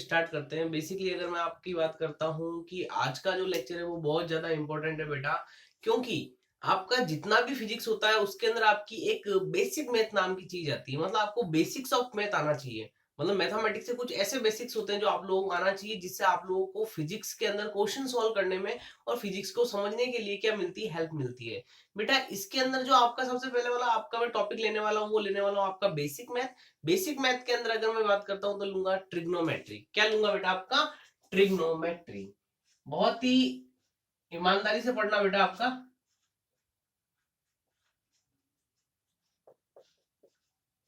Start करते हैं। Basically अगर मैं आपकी बात करता हूँ कि आज का जो लेक्चर है वो बहुत ज्यादा इंपॉर्टेंट है बेटा, क्योंकि आपका जितना भी फिजिक्स होता है उसके अंदर आपकी एक बेसिक मैथ नाम की चीज आती है। मतलब आपको बेसिक्स ऑफ मैथ आना चाहिए। मतलब मैथमेटिक्स से कुछ ऐसे बेसिक्स होते हैं जो आप लोगों को आना चाहिए, जिससे आप लोगों को फिजिक्स के अंदर क्वेश्चन सॉल्व करने में और फिजिक्स को समझने के लिए क्या मिलती है, हेल्प मिलती है। बेटा इसके अंदर जो आपका सबसे पहले वाला आपका मैं टॉपिक लेने वाला हूँ वो लेने वाला हूँ आपका बेसिक मैथ। बेसिक मैथ के अंदर अगर मैं बात करता हूं तो लूंगा ट्रिग्नोमेट्री। क्या लूंगा बेटा? आपका ट्रिग्नोमेट्री। बहुत ही ईमानदारी से पढ़ना बेटा आपका।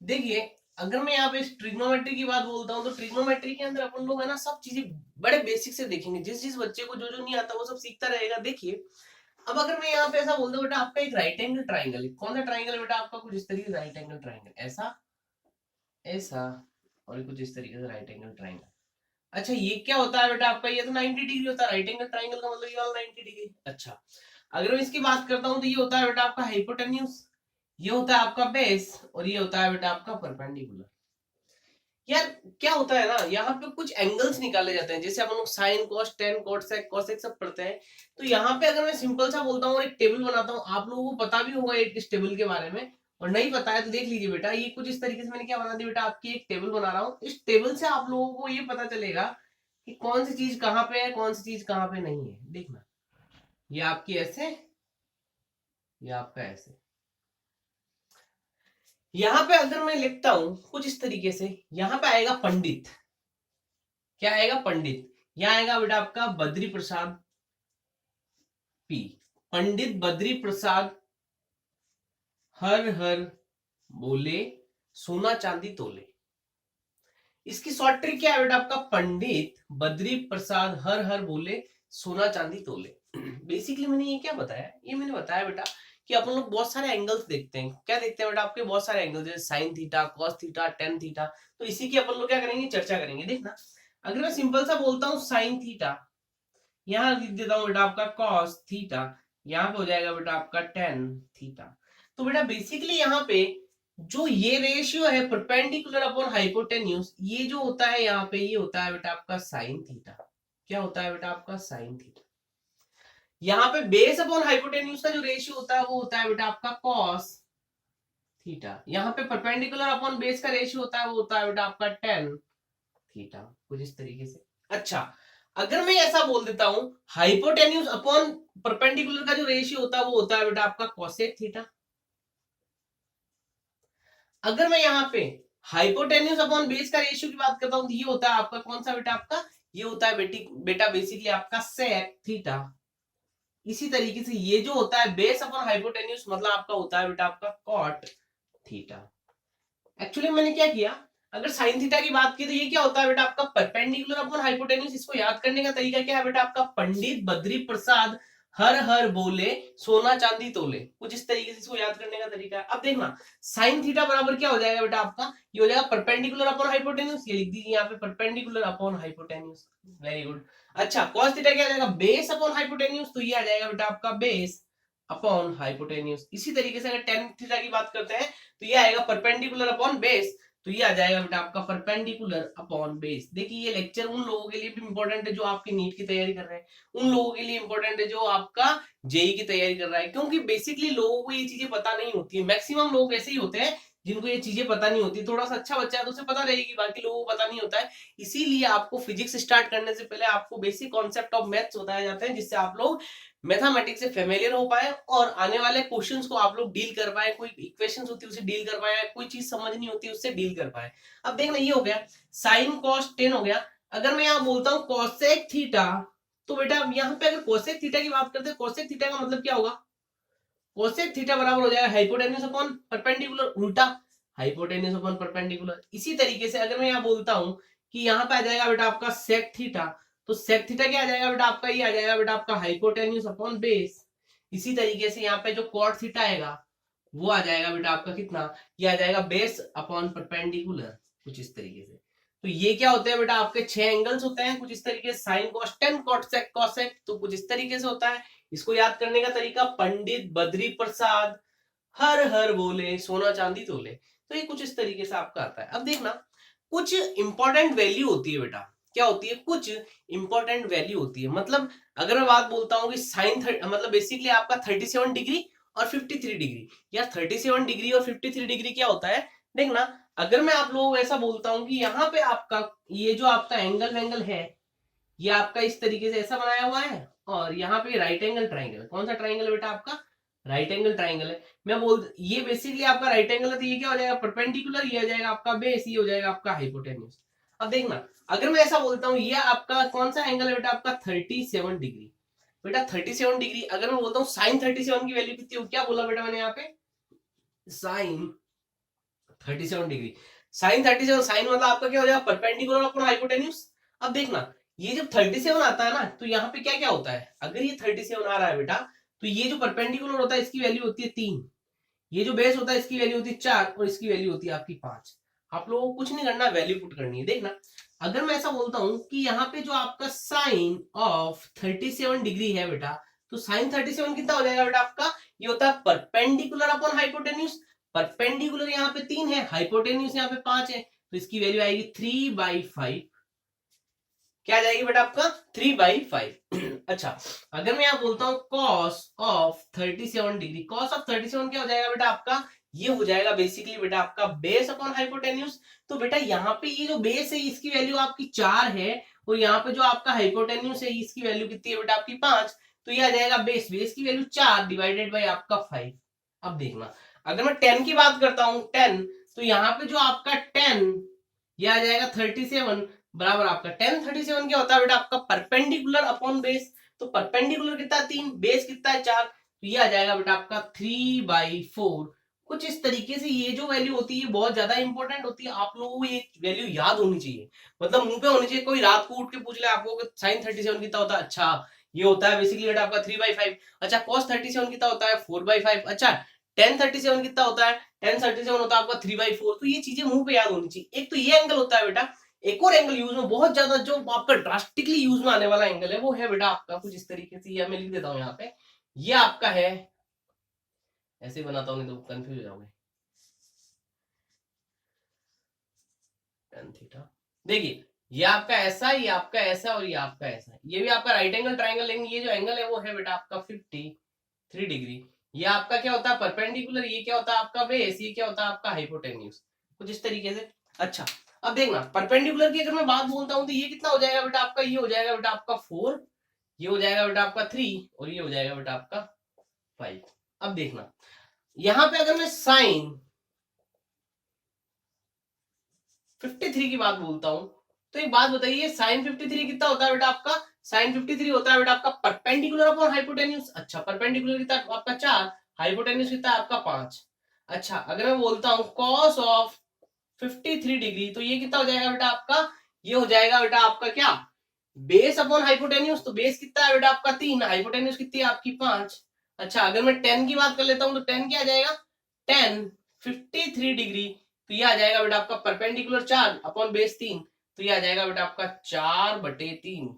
देखिए, अगर मैं यहाँ पे ट्रिग्नोमेट्री की बात बोलता हूँ तो ट्रिग्नोमेट्री के अंदर अपन लोग है ना सब चीजें बड़े बेसिक से देखेंगे। जिस जिस बच्चे को जो जो नहीं आता वो सब सीखता रहेगा। देखिए, अब अगर मैं यहाँ पे ऐसा बोलता हूँ बेटा आपका एक राइट एंगल ट्राइंगल है। कौन सा ट्राइंगल है बेटा? आपका कुछ इस तरीके से राइट एंगल ट्राइंगल, ऐसा ऐसा और कुछ इस तरीके से राइट एंगल ट्राइंगल। अच्छा, ये क्या होता है बेटा आपका? ये तो 90 डिग्री होता है। राइट एंगल ट्राइंगल का मतलब ये वाला 90 डिग्री। अच्छा, अगर मैं इसकी बात करता हूं तो ये होता है बेटा आपका हाइपोटेन्यूज, ये होता है आपका बेस और ये होता है बेटा आपका परपेंडिकुलर। यार क्या होता है ना, यहाँ पे कुछ एंगल्स निकाले जाते हैं, जैसे अपन लोग sign cos ten cosec cosec सब पढ़ते हैं। तो यहाँ पे अगर मैं सिंपल सा बोलता हूँ और एक टेबल बनाता हूँ, आप लोगों को पता भी होगा एक इस टेबल के बारे में, और नहीं पता है तो देख लीजिए बेटा। ये कुछ इस तरीके से मैंने क्या बना दिया बेटा, आपकी एक टेबल बना रहा हूँ। इस टेबल से आप लोगों को ये पता चलेगा कि कौन सी चीज कहाँ पे है, कौन सी चीज कहाँ पे नहीं है। देखना, ये आपकी ऐसे, ये आपका ऐसे। यहाँ पे अगर मैं लिखता हूं कुछ इस तरीके से, यहाँ पे आएगा पंडित। क्या आएगा? पंडित। यहाँ आएगा बेटा आपका बद्री प्रसाद पी। पंडित बद्री प्रसाद हर हर बोले सोना चांदी तोले। इसकी शॉर्ट ट्रिक क्या है बेटा? आपका पंडित बद्री प्रसाद हर हर बोले सोना चांदी तोले। बेसिकली मैंने ये क्या बताया? ये मैंने बताया बेटा कि अपन लोग बहुत सारे एंगल्स देखते हैं। क्या देखते हैं बेटा? आपके बहुत सारे एंगल्स, जैसे sign theta, cos theta, tan theta. तो इसी की अपन लोग क्या करेंगे? चर्चा करेंगे। देखना, अगर मैं सिंपल सा बोलता हूँ साइन थीटा, यहाँ लिख देता हूँ बेटा आपका कॉस थीटा, यहाँ पे हो जाएगा बेटा आपका टेन थीटा। तो बेटा बेसिकली यहाँ पे जो ये रेशियो है परपेंडिकुलर अपॉन हाइपोटेन्यूज, ये जो होता है यहाँ पे, ये होता है बेटा आपका साइन थीटा। क्या होता है बेटा? आपका साइन थीटा। यहाँ पे बेस अपॉन हाइपोटेन्यूज का जो रेशियो होता है वो होता है बेटा आपका कॉस थीटा। यहाँ पे परपेंडिकुलर अपॉन बेस का रेशियो होता है वो होता है बेटा आपका टेन थीटा। कुछ इस तरीके से। अच्छा, अगर मैं ऐसा बोल देता हूं हाइपोटेन्यूज अपॉन परपेंडिकुलर का जो रेशियो होता है वो होता है बेटा आपका कोसेक थीटा। अगर मैं यहाँ पे हाइपोटेन्यूज अपॉन बेस का रेशियो की बात करता हूं तो ये होता है आपका कौन सा बेटा? आपका ये होता है बेटा बेसिकली आपका सेक थीटा। इसी तरीके से ये जो होता है बेस अपॉन हाइपोटेन्यूज, मतलब आपका होता है बेटा आपका कॉट थीटा। एक्चुअली मैंने क्या किया, अगर साइन थीटा की बात की तो ये क्या होता है बेटा? आपका परपेंडिकुलर अपॉन हाइपोटेन्यूज। इसको याद करने का तरीका क्या है बेटा? आपका पंडित बद्री प्रसाद हर हर बोले सोना चांदी तोले। कुछ इस तरीके से इसको याद करने का तरीका है। अब देखना, साइन थीटा बराबर क्या हो जाएगा बेटा आपका? ये हो जाएगा परपेंडिकुलर अपॉन हाइपोटेन्यूज। ये लिख दीजिए यहाँ पे, perpendicular upon hypotenuse. Very good. अच्छा, कॉस थीटा क्या आ जाएगा? Base upon hypotenuse. तो ये आ जाएगा बेटा आपका बेस अपॉन हाइपोटेन्यूज। इसी तरीके से अगर टेन थीटा की बात करते हैं तो ये आएगा परपेंडिकुलर अपॉन बेस। तो ये आ जाएगा बेटा आपका परपेंडिकुलर अपॉन बेस। देखिए, ये लेक्चर उन लोगों के लिए भी इंपॉर्टेंट है जो आपकी नीट की तैयारी कर रहे हैं, उन लोगों के लिए इंपॉर्टेंट है जो आपका जेई की तैयारी कर रहा है, क्योंकि बेसिकली लोगों को ये चीजें पता नहीं होती है। मैक्सिमम लोग ऐसे ही होते हैं जिनको ये चीजें पता नहीं होती। थोड़ा सा अच्छा बच्चा है तो उसे पता रहेगी, बाकी लोगों को पता नहीं होता है। इसीलिए आपको फिजिक्स स्टार्ट करने से पहले आपको बेसिक कॉन्सेप्ट ऑफ मैथ्स बताए जाते हैं, जिससे आप लोग मैथमेटिक्स से फेमिलियर हो पाए और आने वाले क्वेश्चंस को आप लोग डील कर पाए। कोई इक्वेशंस होती है उसे डील कर पाए, कोई चीज समझ नहीं होती उससे डील कर पाए। अब देखना, ये हो गया साइन कॉस टेन हो गया। अगर मैं यहाँ बोलता हूँ कोसेक थीटा, तो बेटा यहाँ पे अगर कोसेक थीटा की बात करते हैं, कोसेक थीटा का मतलब क्या होगा? कोसेक थीटा बराबर हो जाएगा हाइपोटेन्यूज अपॉन परपेंडिकुलर, उल्टा हाइपोटेन्यूज अपॉन परपेंडिकुलर। इसी तरीके से अगर मैं यहाँ बोलता हूँ कि यहाँ पे आ जाएगा बेटा आपका सेक थीटा, तो सेक थीटा क्या आ जाएगा बेटा आपका? ये आ जाएगा बेटा आपका हाइपोटेन्यूज अपॉन बेस। इसी तरीके से यहाँ पे जो कॉट थीटा आएगा वो आ जाएगा बेटा आपका कितना? ये आ जाएगा बेस अपॉन परपेंडिकुलर। कुछ इस तरीके से। तो ये क्या होते हैं बेटा? आपके 6 एंगल्स होते हैं कुछ इस तरीके से, sine cos tan cot sec cosec. तो कुछ इस तरीके से होता है। इसको याद करने का तरीका, पंडित बद्री प्रसाद हर हर बोले सोना चांदी तोले। तो ये कुछ इस तरीके से आपका आता है। अब देखना, कुछ इंपॉर्टेंट वैल्यू होती है बेटा। क्या होती है, कुछ इंपॉर्टेंट वैल्यू होती है। मतलब अगर मैं बात बोलता हूँ कि साइन मतलब बेसिकली आपका 37 डिग्री और 53 डिग्री, या 37 डिग्री और 53 डिग्री क्या होता है, देखना अगर मैं आप लोगों को ऐसा बोलता हूँ कि यहाँ पे आपका ये जो आपका एंगल है, ये आपका इस तरीके से ऐसा बनाया हुआ है, और यहाँ पे राइट एंगल ट्राइंगल, कौन सा ट्राइंगल है बेटा आपका, राइट एंगल ट्राइंगल है। मैं बोल ये बेसिकली आपका राइट एंगल है, तो ये क्या हो जाएगा, परपेंडिकुलर, ये हो जाएगा आपका बेस, ये हो जाएगा आपका हाइपोटेन्यूज। अब देखना अगर मैं ऐसा बोलता हूँ ये आपका कौन सा एंगल है बेटा, आपका 37 डिग्री। बेटा 37 डिग्री अगर मैं बोलता हूँ साइन 37 की वैल्यू कितनी हो, क्या बोला बेटा मैंने यहाँ पे, साइन 37 डिग्री। साइन 37, साइन मतलब आपका क्या हो जाएगा, परपेंडिकुलर अपॉन हाइपोटेन्यूज। अब देखना ये जब 37 आता है ना, तो यहाँ पे क्या क्या होता है, अगर ये 37 आ रहा है बेटा, तो ये जो परपेंडिकुलर होता है इसकी वैल्यू होती है 3, ये जो बेस होता है इसकी वैल्यू होती है 4, और इसकी वैल्यू होती है आपकी 5। आप लोगों को कुछ नहीं करना, वैल्यू पुट करनी है। देखना अगर मैं ऐसा बोलता हूं कि यहाँ पे जो आपका साइन ऑफ 37 डिग्री है बेटा, तो साइन 37 कितना हो जाएगा बेटा आपका, ये होता है परपेंडिकुलर अपॉन हाइपोटेन्यूज। परपेंडिकुलर यहाँ पे 3 है, हाइपोटेन्यूज यहाँ पे 5 है, तो इसकी वैल्यू आएगी 3/5। क्या आ जाएगी बेटा आपका 3/5। अच्छा अगर मैं यहाँ बोलता हूँ cos of 37 degree, cos of 37 क्या हो जाएगा बेटा आपका, ये हो जाएगा बेसिकली बेटा आपका बेस अपॉन हाइपोटेन्यूज। तो बेटा यहाँ पे ये जो बेस है इसकी वैल्यू आपकी 4 है, और यहाँ पे जो आपका हाइपोटेन्यूज है इसकी वैल्यू कितनी है बेटा आपकी 5। तो ये आ जाएगा बेस, बेस की वैल्यू 4 डिवाइडेड बाई आपका 5। अब देखना अगर मैं 10 की बात करता हूँ 10, तो यहाँ पे जो आपका 10 ये आ जाएगा 37 बराबर आपका 10। 37 क्या होता है बेटा आपका परपेंडिकुलर अपॉन बेस, तो परपेंडिकुलर कितना है 3, बेस कितना है 4, तो ये आ जाएगा बेटा आपका 3/4। कुछ इस तरीके से ये जो वैल्यू होती है बहुत ज्यादा इंपॉर्टेंट होती है, आप लोगों को ये वैल्यू याद होनी चाहिए, मतलब मुंह पे होनी चाहिए। कोई रात को उठ के पूछ ले आपको साइन 37 कितना होता है, अच्छा ये होता है बेसिकली बेटा आपका 3/5। अच्छा कॉस 37 कितना होता है 4/5। अच्छा टेन 37 कितना होता है, टेन 37 होता है आपका 3/4। तो ये चीजें मुंह पे याद होनी चाहिए। एक तो ये एंगल होता है बेटा, एक और एंगल यूज में बहुत ज्यादा जो आपका ड्रास्टिकली यूज में आने वाला एंगल है वो है बेटा आपका कुछ इस तरीके से, ये मैं लिख देता हूं यहाँ पे, ये आपका है, ऐसे बनाता हूं नहीं तो कंफ्यूज हो जाओगे, tan थीटा। देखिए ये आपका ऐसा, ये आपका ऐसा, और ये आपका ऐसा, ये भी आपका राइट एंगल ट्राइंगल लेंगे। ये जो एंगल है वो है बेटा आपका 53 डिग्री। ये आपका क्या होता है परपेंडिकुलर, ये क्या होता है आपका बेस, ये क्या होता है आपका हाइपोटेन्यूज, कुछ इस तरीके से। अच्छा अब देखना परपेंडिकुलर की अगर मैं बात बोलता हूं तो ये कितना हो जाएगा बेटा आपका, ये हो जाएगा बेटा आपका 4, ये हो जाएगा बेटा आपका 3, और ये हो जाएगा बेटा आपका 5। अब देखना यहां पे अगर मैं साइन 53 की बात बोलता हूं, तो एक बात बताइए साइन 53 कितना होता है बेटा आपका, साइन 53 होता है बेटा आपका परपेंडिकुलर अपॉन हाइपोटेन्यूज। अच्छा परपेंडिकुलर कितना आपका 4, हाइपोटेन्यूज कितना आपका 5। अच्छा अगर मैं बोलता हूं कॉस ऑफ 53 डिग्री, तो ये कितना हो जाएगा बेटा आपका, ये हो जाएगा बेटा आपका क्या, बेस अपॉन हाइपोटेन्यूज। तो बेस कितना है बेटा आपका 3, हाइपोटेन्यूज कितनी है आपकी 5। अच्छा अगर मैं 10 की बात कर लेता हूं, तो 10 क्या आ जाएगा, 10 53 डिग्री, तो ये आ जाएगा बेटा आपका परपेंडिकुलर 4 अपॉन बेस 3, तो ये आ जाएगा बेटा आपका 4/3,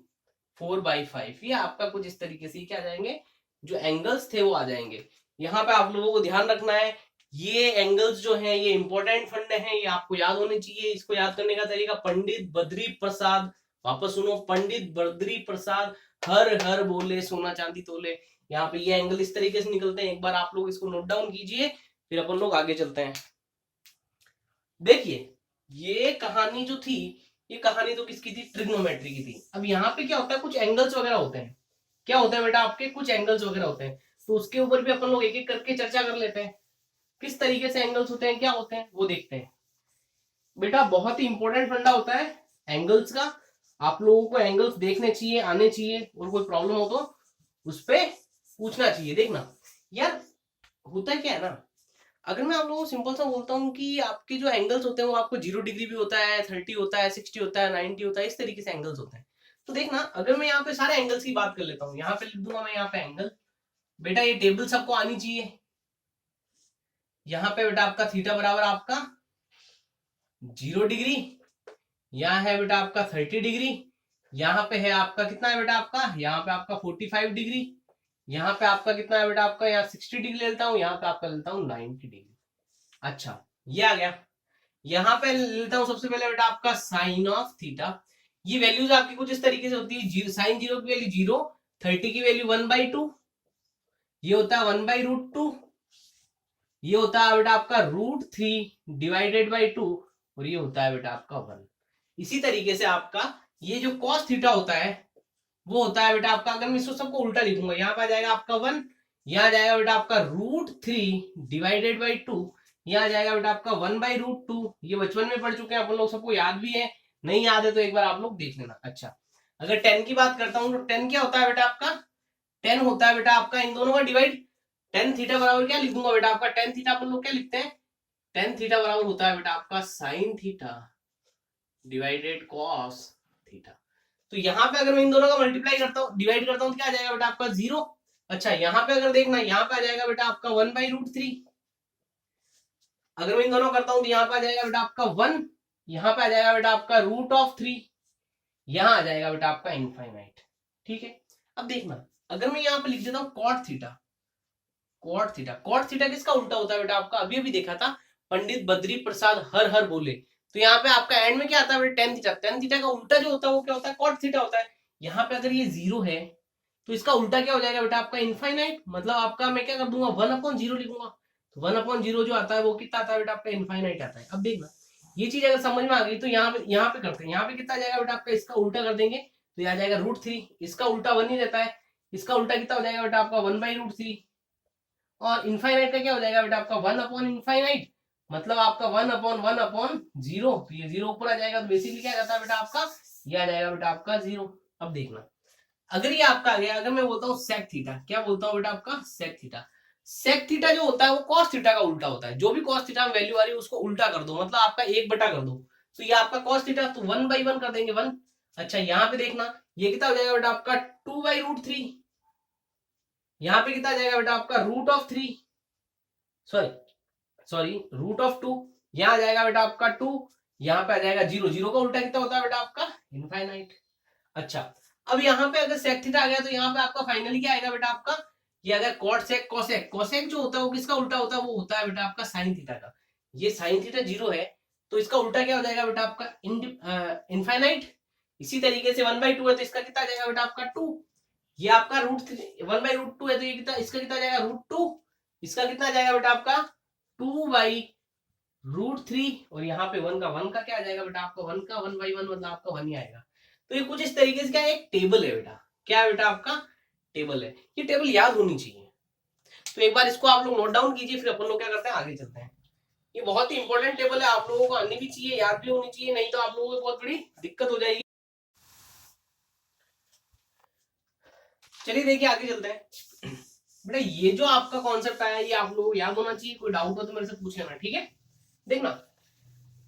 4/5। ये आपका कुछ इस तरीके से क्या आ जाएंगे, जो एंगल्स थे वो आ जाएंगे। यहाँ पे आप लोगों को ध्यान रखना है, ये एंगल्स जो हैं ये इंपॉर्टेंट फंड हैं, ये आपको याद होने चाहिए। इसको याद करने का तरीका पंडित बद्री प्रसाद, वापस सुनो, पंडित बद्री प्रसाद हर हर बोले सोना चांदी तोले। यहाँ पे ये एंगल इस तरीके से निकलते हैं, एक बार आप लोग इसको नोट डाउन कीजिए, फिर अपन लोग आगे चलते हैं। देखिए ये कहानी जो थी, ये कहानी तो किसकी थी, ट्रिग्नोमेट्री की थी। अब यहाँ पे क्या होता है, कुछ एंगल्स वगैरह होते हैं, क्या होता है बेटा आपके कुछ एंगल्स वगैरह होते हैं, तो उसके ऊपर भी अपन लोग एक एक करके चर्चा कर लेते हैं, किस तरीके से एंगल्स होते हैं, क्या होते हैं वो देखते हैं। बेटा बहुत ही इंपॉर्टेंट फंडा होता है एंगल्स का, आप लोगों को एंगल्स देखने चाहिए, आने चाहिए, और कोई प्रॉब्लम हो तो उस पर पूछना चाहिए। देखना यार होता है क्या है ना, अगर मैं आप लोगों को सिंपल सा बोलता हूँ कि आपके जो एंगल्स होते हैं वो आपको 0 डिग्री भी होता है, 30 होता है, 60 होता है, 90 होता है, इस तरीके से एंगल्स होते हैं। तो देखना अगर मैं यहाँ पे सारे एंगल्स की बात कर लेता हूँ, यहाँ पे लिख दूंगा मैं यहाँ पे एंगल, बेटा ये टेबल सबको आनी चाहिए। यहाँ पे बेटा आपका थीटा बराबर आपका 0 डिग्री, यहाँ है बेटा आपका 30 डिग्री, यहाँ पे है आपका कितना है बेटा आपका, यहाँ पे आपका 45 डिग्री, यहाँ पे आपका कितना है बेटा आपका, यहाँ 60 डिग्री लेता हूँ, यहाँ पे आपका लेता हूँ 90 डिग्री। अच्छा ये आ गया, यहाँ पे लेता हूँ सबसे पहले बेटा आपका साइन ऑफ थीटा, ये वैल्यूज आपकी कुछ इस तरीके से होती है, साइन 0 की वैल्यू 0, 30 की वैल्यू 1/2, ये होता है 1/√2, ये होता है बेटा आपका √3 डिवाइडेड बाई 2, और ये होता है बेटा आपका 1। इसी तरीके से आपका ये जो cos थीटा होता है वो होता है बेटा आपका, अगर मैं इसको सबको उल्टा लिखूंगा, यहाँ पे आ जाएगा आपका 1, यहाँ आ जाएगा बेटा आपका √3 डिवाइडेड बाई 2, यहाँ आ जाएगा बेटा आपका 1/√2। ये बचपन में पढ़ चुके हैं अपन लोग, सबको याद भी है, नहीं याद है तो एक बार आप लोग देख लेना। अच्छा, अगर 10 की बात करता हूँ तो 10 क्या होता है बेटा आपका, 10 होता है बेटा आपका इन दोनों का डिवाइड, टेन थीटा बराबर क्या लिखूंगा बेटा आपका, टेन थीटा अपन लोग क्या लिखते हैं, टेन थीटा बराबर होता है बेटा आपका sine theta divided cos theta. तो यहाँ पे अगर मैं इन दोनों का मल्टीप्लाई करता हूँ, डिवाइड करता हूँ, तो क्या आ जाएगा बेटा आपका 0। अच्छा, यहाँ पे अगर देखना, यहाँ पे आ जाएगा बेटा आपका 1/√3, अगर मैं इन दोनों करता हूँ तो यहाँ पे आ जाएगा बेटा आपका 1, यहाँ पे आ जाएगा बेटा आपका √3, यहाँ आ जाएगा बेटा आपका इनफाइनाइट। ठीक है, अब देखना, अगर मैं यहाँ पे लिख देता हूँ cot theta, cot theta, cot theta किसका उल्टा होता है बेटा आपका, अभी अभी देखा था, पंडित बद्री प्रसाद हर हर बोले। तो यहाँ पे आपका एंड में क्या आता है, टेन थीटा, टेन थीटा का उल्टा जो होता है वो क्या होता है, कॉट थीटा होता है। यहाँ पे अगर ये 0 है तो इसका उल्टा क्या हो जाएगा बेटा आपका इनफाइनाइट, मतलब आपका मैं क्या कर दूंगा 1/0 लिखूंगा, तो 1/0 जो आता है वो कितना आता है बेटा आपका इनफाइनाइट आता है। अब देखना, ये चीज अगर समझ में आ गई तो यहाँ पे करते हैं, यहाँ पे कितना जाएगा बेटा आपका, इसका उल्टा कर देंगे तो यहाँ जाएगा √3, इसका उल्टा 1 ही रहता है, इसका उल्टा कितना हो जाएगा बेटा आपका 1/√3, और इनफाइनाइट का क्या हो जाएगा बेटा आपका 1/इनफाइनाइट, मतलब आपका 1/1/0, तो ये 0 ऊपर आ जाएगा, तो बेसिकली क्या रहता है बेटा आपका, ये आ जाएगा बेटा आपका 0। अब देखना, अगर ये आपका आ गया, अगर मैं बोलता हूँ सेक थीटा, क्या बोलता हूँ बेटा आपका सेक थीटा, सेक थीटा जो होता है वो कॉस थीटा का उल्टा होता है, जो भी कॉस थीटा में वैल्यू आ रही है उसको उल्टा कर दो, मतलब आपका 1/, कर दो, तो ये आपका कॉस थीटा, तो 1/1 कर देंगे 1। अच्छा, यहाँ पे देखना, ये कितना हो जाएगा बेटा आपका 2/√3, यहाँ पे कितना आ जाएगा बेटा आपका √3, सॉरी सॉरी √2, यहाँ आ जाएगा बेटा आपका 2, यहाँ पे आ जाएगा 0, 0 का उल्टा कितना होता है बेटा आपका इनफाइनाइट। अच्छा, अब यहाँ पे अगर सेक थीटा आ गया तो यहाँ पे आपका फाइनली क्या आएगा बेटा आपका, ये अगर कॉट सेक कोसेक, कोसेक जो होता है वो किसका उल्टा होता है, वो होता है बेटा आपका साइन थीटा का। ये साइन थीटा 0 है तो इसका उल्टा क्या हो जाएगा बेटा आपका इनफाइनाइट। इसी तरीके से 1/2 है तो इसका कितना आ जाएगा बेटा आपका 2, ये आपका √1/√2 है तो ये कितना, इसका कितना आ जाएगा √2, इसका कितना आ जाएगा बेटा आपका 2/√3, और यहाँ पे 1 का क्या आ जाएगा बेटा आपका 1 का 1/1, मतलब आपका 1 ही आएगा। तो ये कुछ इस तरीके से क्या है, एक टेबल है बेटा, क्या है बेटा आपका टेबल है, ये टेबल याद होनी चाहिए। तो एक बार इसको आप लोग नोट डाउन कीजिए, फिर अपन लोग क्या करते हैं आगे चलते हैं। ये बहुत ही इंपॉर्टेंट टेबल है, आप लोगों को आनी भी चाहिए, याद भी होनी चाहिए, नहीं तो आप लोगों को बहुत बड़ी दिक्कत हो जाएगी। चलिए देखिए आगे चलते हैं। बेटा ये जो आपका कॉन्सेप्ट आया ये आप लोगों को याद होना चाहिए, कोई डाउट हो तो मेरे से पूछ लेना, ठीक है। देखना,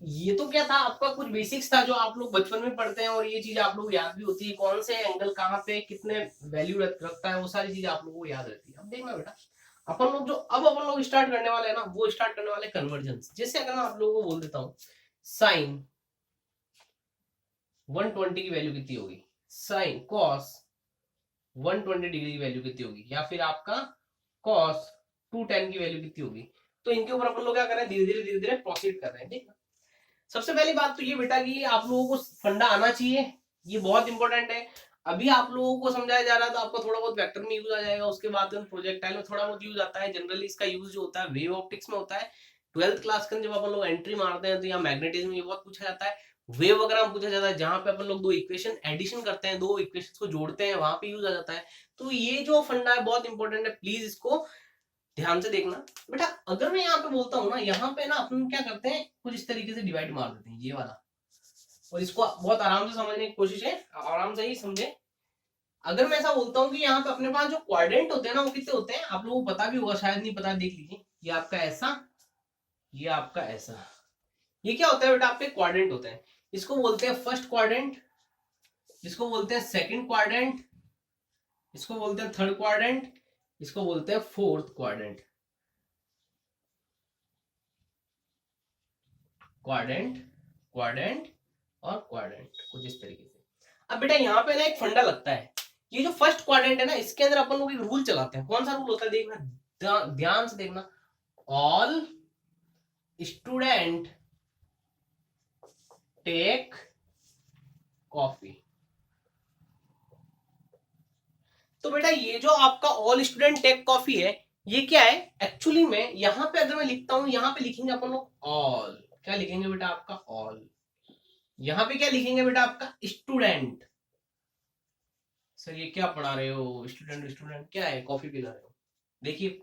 ये तो क्या था आपका कुछ बेसिक्स था जो आप लोग बचपन में पढ़ते हैं, और ये चीज आप लोग याद भी होती है, कौन से एंगल कहाँ पे कितने वैल्यू रखता है, वो सारी चीजें आप लोगों को याद रहती है। अब देखना बेटा, अपन लोग जो अब अपन लोग स्टार्ट करने वाले हैं ना, वो स्टार्ट करने वाले कन्वर्जेंस। जैसे अगर मैं आप लोगों को बोल देता हूँ साइन 120 की वैल्यू कितनी होगी, साइन कॉस 120 डिग्री की वैल्यू कितनी होगी, या फिर आपका कॉस 210 की वैल्यू कितनी होगी, तो इनके ऊपर अपन लोग क्या कर रहे हैं, धीरे धीरे प्रोसीड कर रहे हैं। ठीक है, सबसे पहली बात तो ये बेटा कि आप लोगों को फंडा आना चाहिए, ये बहुत इंपॉर्टेंट है। अभी आप लोगों को समझाया जा रहा है तो आपको थोड़ा बहुत वेक्टर में यूज आ जाएगा, उसके बाद प्रोजेक्टाइल में थोड़ा बहुत यूज आता है। जनरली इसका यूज जो होता है वेव ऑप्टिक्स में होता है। 12th क्लास के जब अपन लोग एंट्री मारते हैं तो यहाँ मैग्नेटिज्म ये बहुत पूछा जाता है, वेव वगैरह पूछा जाता है, जहां पे अपन लोग दो इक्वेशन एडिशन करते हैं, दो इक्वेशन को जोड़ते हैं, वहां पे यूज आ जाता है। तो ये जो फंडा है बहुत इंपॉर्टेंट है, प्लीज इसको ध्यान से देखना बेटा। अगर मैं यहाँ पे बोलता हूँ ना, यहाँ पे ना अपन क्या करते हैं, कुछ इस तरीके से डिवाइड मार देते हैं ये वाला, और इसको बहुत आराम से समझने की कोशिश है, आराम से ही समझे। अगर मैं ऐसा बोलता हूँ कि यहाँ पे अपने पास जो क्वाड्रेंट होते हैं ना वो कितने होते हैं, आप लोगों को पता भी होगा, शायद नहीं पता, देख लीजिए। ये आपका ऐसा, ये आपका ऐसा, ये क्या होता है बेटा, आपके क्वाड्रेंट होते हैं। इसको बोलते हैं फर्स्ट क्वाड्रेंट, इसको बोलते हैं सेकंड क्वाड्रेंट, इसको बोलते हैं थर्ड क्वाड्रेंट, इसको बोलते हैं फोर्थ क्वाड्रेंट। क्वाड्रेंट, क्वाड्रेंट और क्वाड्रेंट, कुछ इस तरीके से। अब बेटा यहाँ पे ना एक फंडा लगता है, ये जो फर्स्ट क्वाड्रेंट है ना, इसके अंदर अपन लोग एक रूल चलाते हैं। कौन सा रूल होता है देखना, ध्यान से देखना, ऑल स्टूडेंट टेक कॉफी। तो बेटा ये जो आपका ऑल स्टूडेंट टेक कॉफी है, ये क्या है एक्चुअली में, यहां पे अगर मैं लिखता हूं, यहां पे लिखेंगे अपन लोग ऑल। क्या लिखेंगे बेटा आपका ऑल। यहां पे क्या लिखेंगे बेटा आपका स्टूडेंट। सर ये क्या पढ़ा रहे हो, स्टूडेंट स्टूडेंट क्या है, कॉफी पिला रहे हो। देखिए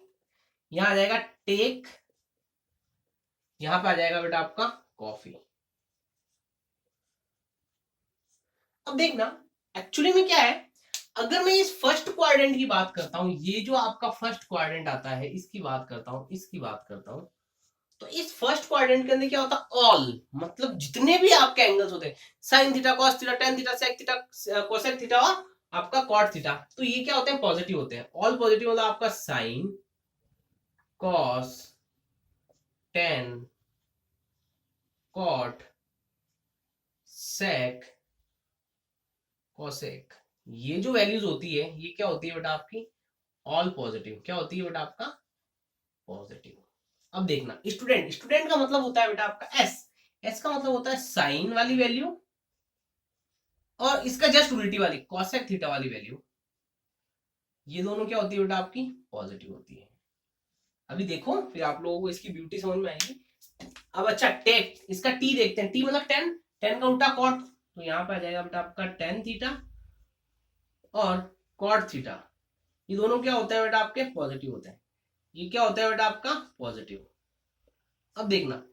यहां आ जाएगा टेक, यहां पे आ जाएगा बेटा आपका कॉफी। अब देखना एक्चुअली में क्या है, अगर मैं इस फर्स्ट क्वाड्रेंट की बात करता हूं, ये जो आपका फर्स्ट क्वाड्रेंट आता है इसकी बात करता हूं, इसकी बात करता हूं, तो इस फर्स्ट क्वाड्रेंट के अंदर क्या होता है ऑल, मतलब जितने भी आपके एंगल्स होते हैं, sine theta, cos theta, tan theta, sec theta, cosec theta और आपका कॉट थीटा, तो ये क्या होते हैं पॉजिटिव होते हैं। ऑल पॉजिटिव मतलब आपका साइन, कॉस, टेन, कॉट, सेक, कोसेक, ये जो वैल्यूज होती है ये क्या होती है बेटा आपकी ऑल पॉजिटिव। क्या होती है बेटा आपका पॉजिटिव। अब देखना स्टूडेंट, स्टूडेंट का मतलब होता है बेटा आपका एस, एस का मतलब होता है साइन वाली वैल्यू और इसका जस्ट उल्टी वाली कोसेक थीटा वाली वैल्यू, ये दोनों क्या होती है बेटा आपकी पॉजिटिव होती है। अभी देखो फिर आप लोगों को इसकी ब्यूटी समझ में आएगी। अब अच्छा टेक, इसका टी देखते हैं, टी मतलब टेन, टेन का उल्टा कॉट, तो यहाँ पे आ जाएगा बेटा आपका टेन थीटा और कॉट थीटा, ये दोनों क्या होते हैं बेटा आपके पॉजिटिव होते हैं। ये क्या होता है बेटा आपका पॉजिटिव। अब देखना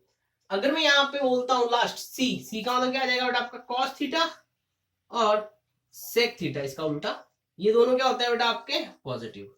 अगर मैं यहाँ पे बोलता हूँ लास्ट सी, सी का मतलब क्या आ जाएगा बेटा आपका कॉस थीटा और सेक थीटा, इसका उल्टा, ये दोनों क्या होते हैं बेटा आपके पॉजिटिव,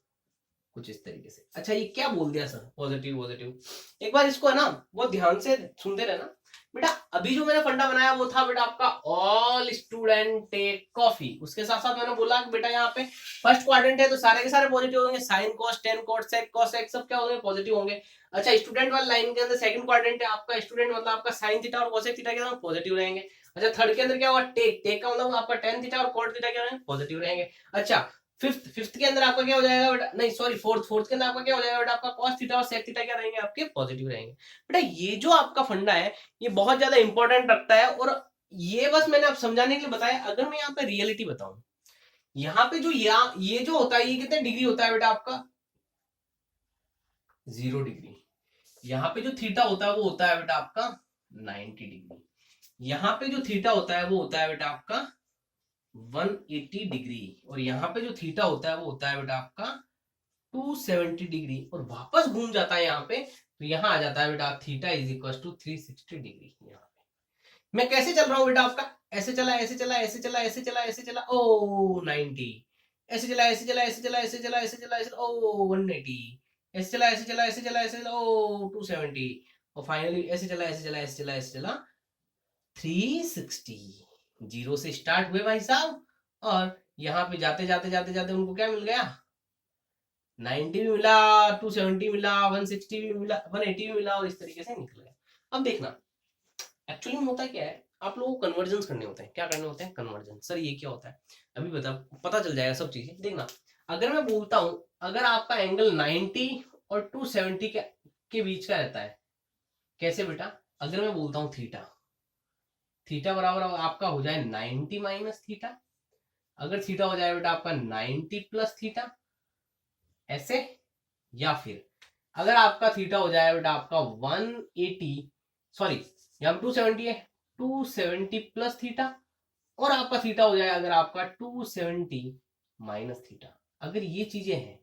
कुछ इस तरीके से। अच्छा ये क्या बोल दिया सर पॉजिटिव पॉजिटिव, एक बार इसको है ना बहुत ध्यान से सुनते रहना बेटा। अभी जो मैंने फंडा बनाया वो था बेटा आपका ऑल स्टूडेंट टेक कॉफी, उसके साथ साथ मैंने बोला कि बेटा यहाँ पे फर्स्ट क्वाड्रेंट है तो सारे के सारे पॉजिटिव होंगे, sine cos tan cot sec cosec सब क्या होंगे पॉजिटिव होंगे। अच्छा स्टूडेंट वाली लाइन के अंदर सेकंड क्वाड्रेंट है आपका स्टूडेंट, मतलब आपका साइन थीटा और कॉसेक थीटा क्या पॉजिटिव रहेंगे। अच्छा थर्ड के अंदर क्या होगा टेक, टेक का मतलब आपका टेन थीटा और कॉट थीटा क्या रहेंगे पॉजिटिव रहेंगे। अच्छा फिफ्थ, फिफ्थ के अंदर आपका क्या हो जाएगा बेटा, नहीं सॉरी फोर्थ, फोर्थ के अंदर आपका क्या हो जाएगा बेटा आपका cos थीटा और sec थीटा क्या रहेंगे आपके पॉजिटिव रहेंगे। बेटा ये जो आपका फंडा है ये बहुत ज्यादा इंपॉर्टेंट रखता है, और ये बस मैंने आप समझाने के लिए बताया। अगर मैं यहाँ पे रियलिटी बताऊं, यहाँ पे जो ये जो होता है ये कितने डिग्री होता है बेटा आपका 0 डिग्री। यहाँ पे जो थीटा होता है वो होता है बेटा आपका 90 डिग्री। यहाँ पे जो थीटा होता है वो होता है बेटा आपका 180 डिग्री, और यहाँ पे जो थीटा होता है वो होता है बेटा आपका 270 डिग्री, और वापस घूम जाता है यहाँ पे, तो यहाँ आ जाता है बेटा theta is equal to 360 degree. यहाँ पे मैं कैसे चल रहा हूँ बेटा आपका, ऐसे चला ऐसे चला ऐसे चला ऐसे चला ऐसे चला ओ 90, ऐसे चला ऐसे चला ऐसे चला ऐसे चला ऐसे चला ऐसे ओ 180, ऐसे चला ऐसे चला ऐसे चला ऐसे चला ओ 270, और फाइनली ऐसे चला ऐसे चला ऐसे चला ऐसे चला 360। जीरो से स्टार्ट हुए भाई साहब, और यहाँ पे जाते जाते जाते जाते उनको क्या मिल गया 90 भी मिला, 270 मिला, 160 भी मिला, 180 भी मिला, और इस तरीके से निकल गया। अब देखना एक्चुअली में होता क्या है, आप लोगों को कन्वर्जन करने होते हैं। क्या करने होते हैं कन्वर्जन, सर ये क्या होता है अभी बता पता चल जाएगा सब चीजें। देखना अगर मैं बोलता हूं अगर आपका एंगल 90 और 270 के बीच का रहता है, कैसे बेटा, अगर मैं बोलता हूं थीटा, थीटा बराबर आपका हो जाए 90 माइनस थीटा, अगर थीटा हो जाए बेटा आपका 90 प्लस थीटा, ऐसे, या फिर अगर आपका थीटा हो जाए बेटा आपका 180, सॉरी यहाँ पे 270 है, 270 प्लस थीटा, और आपका थीटा हो जाए अगर आपका 270 माइनस थीटा। अगर ये चीजें हैं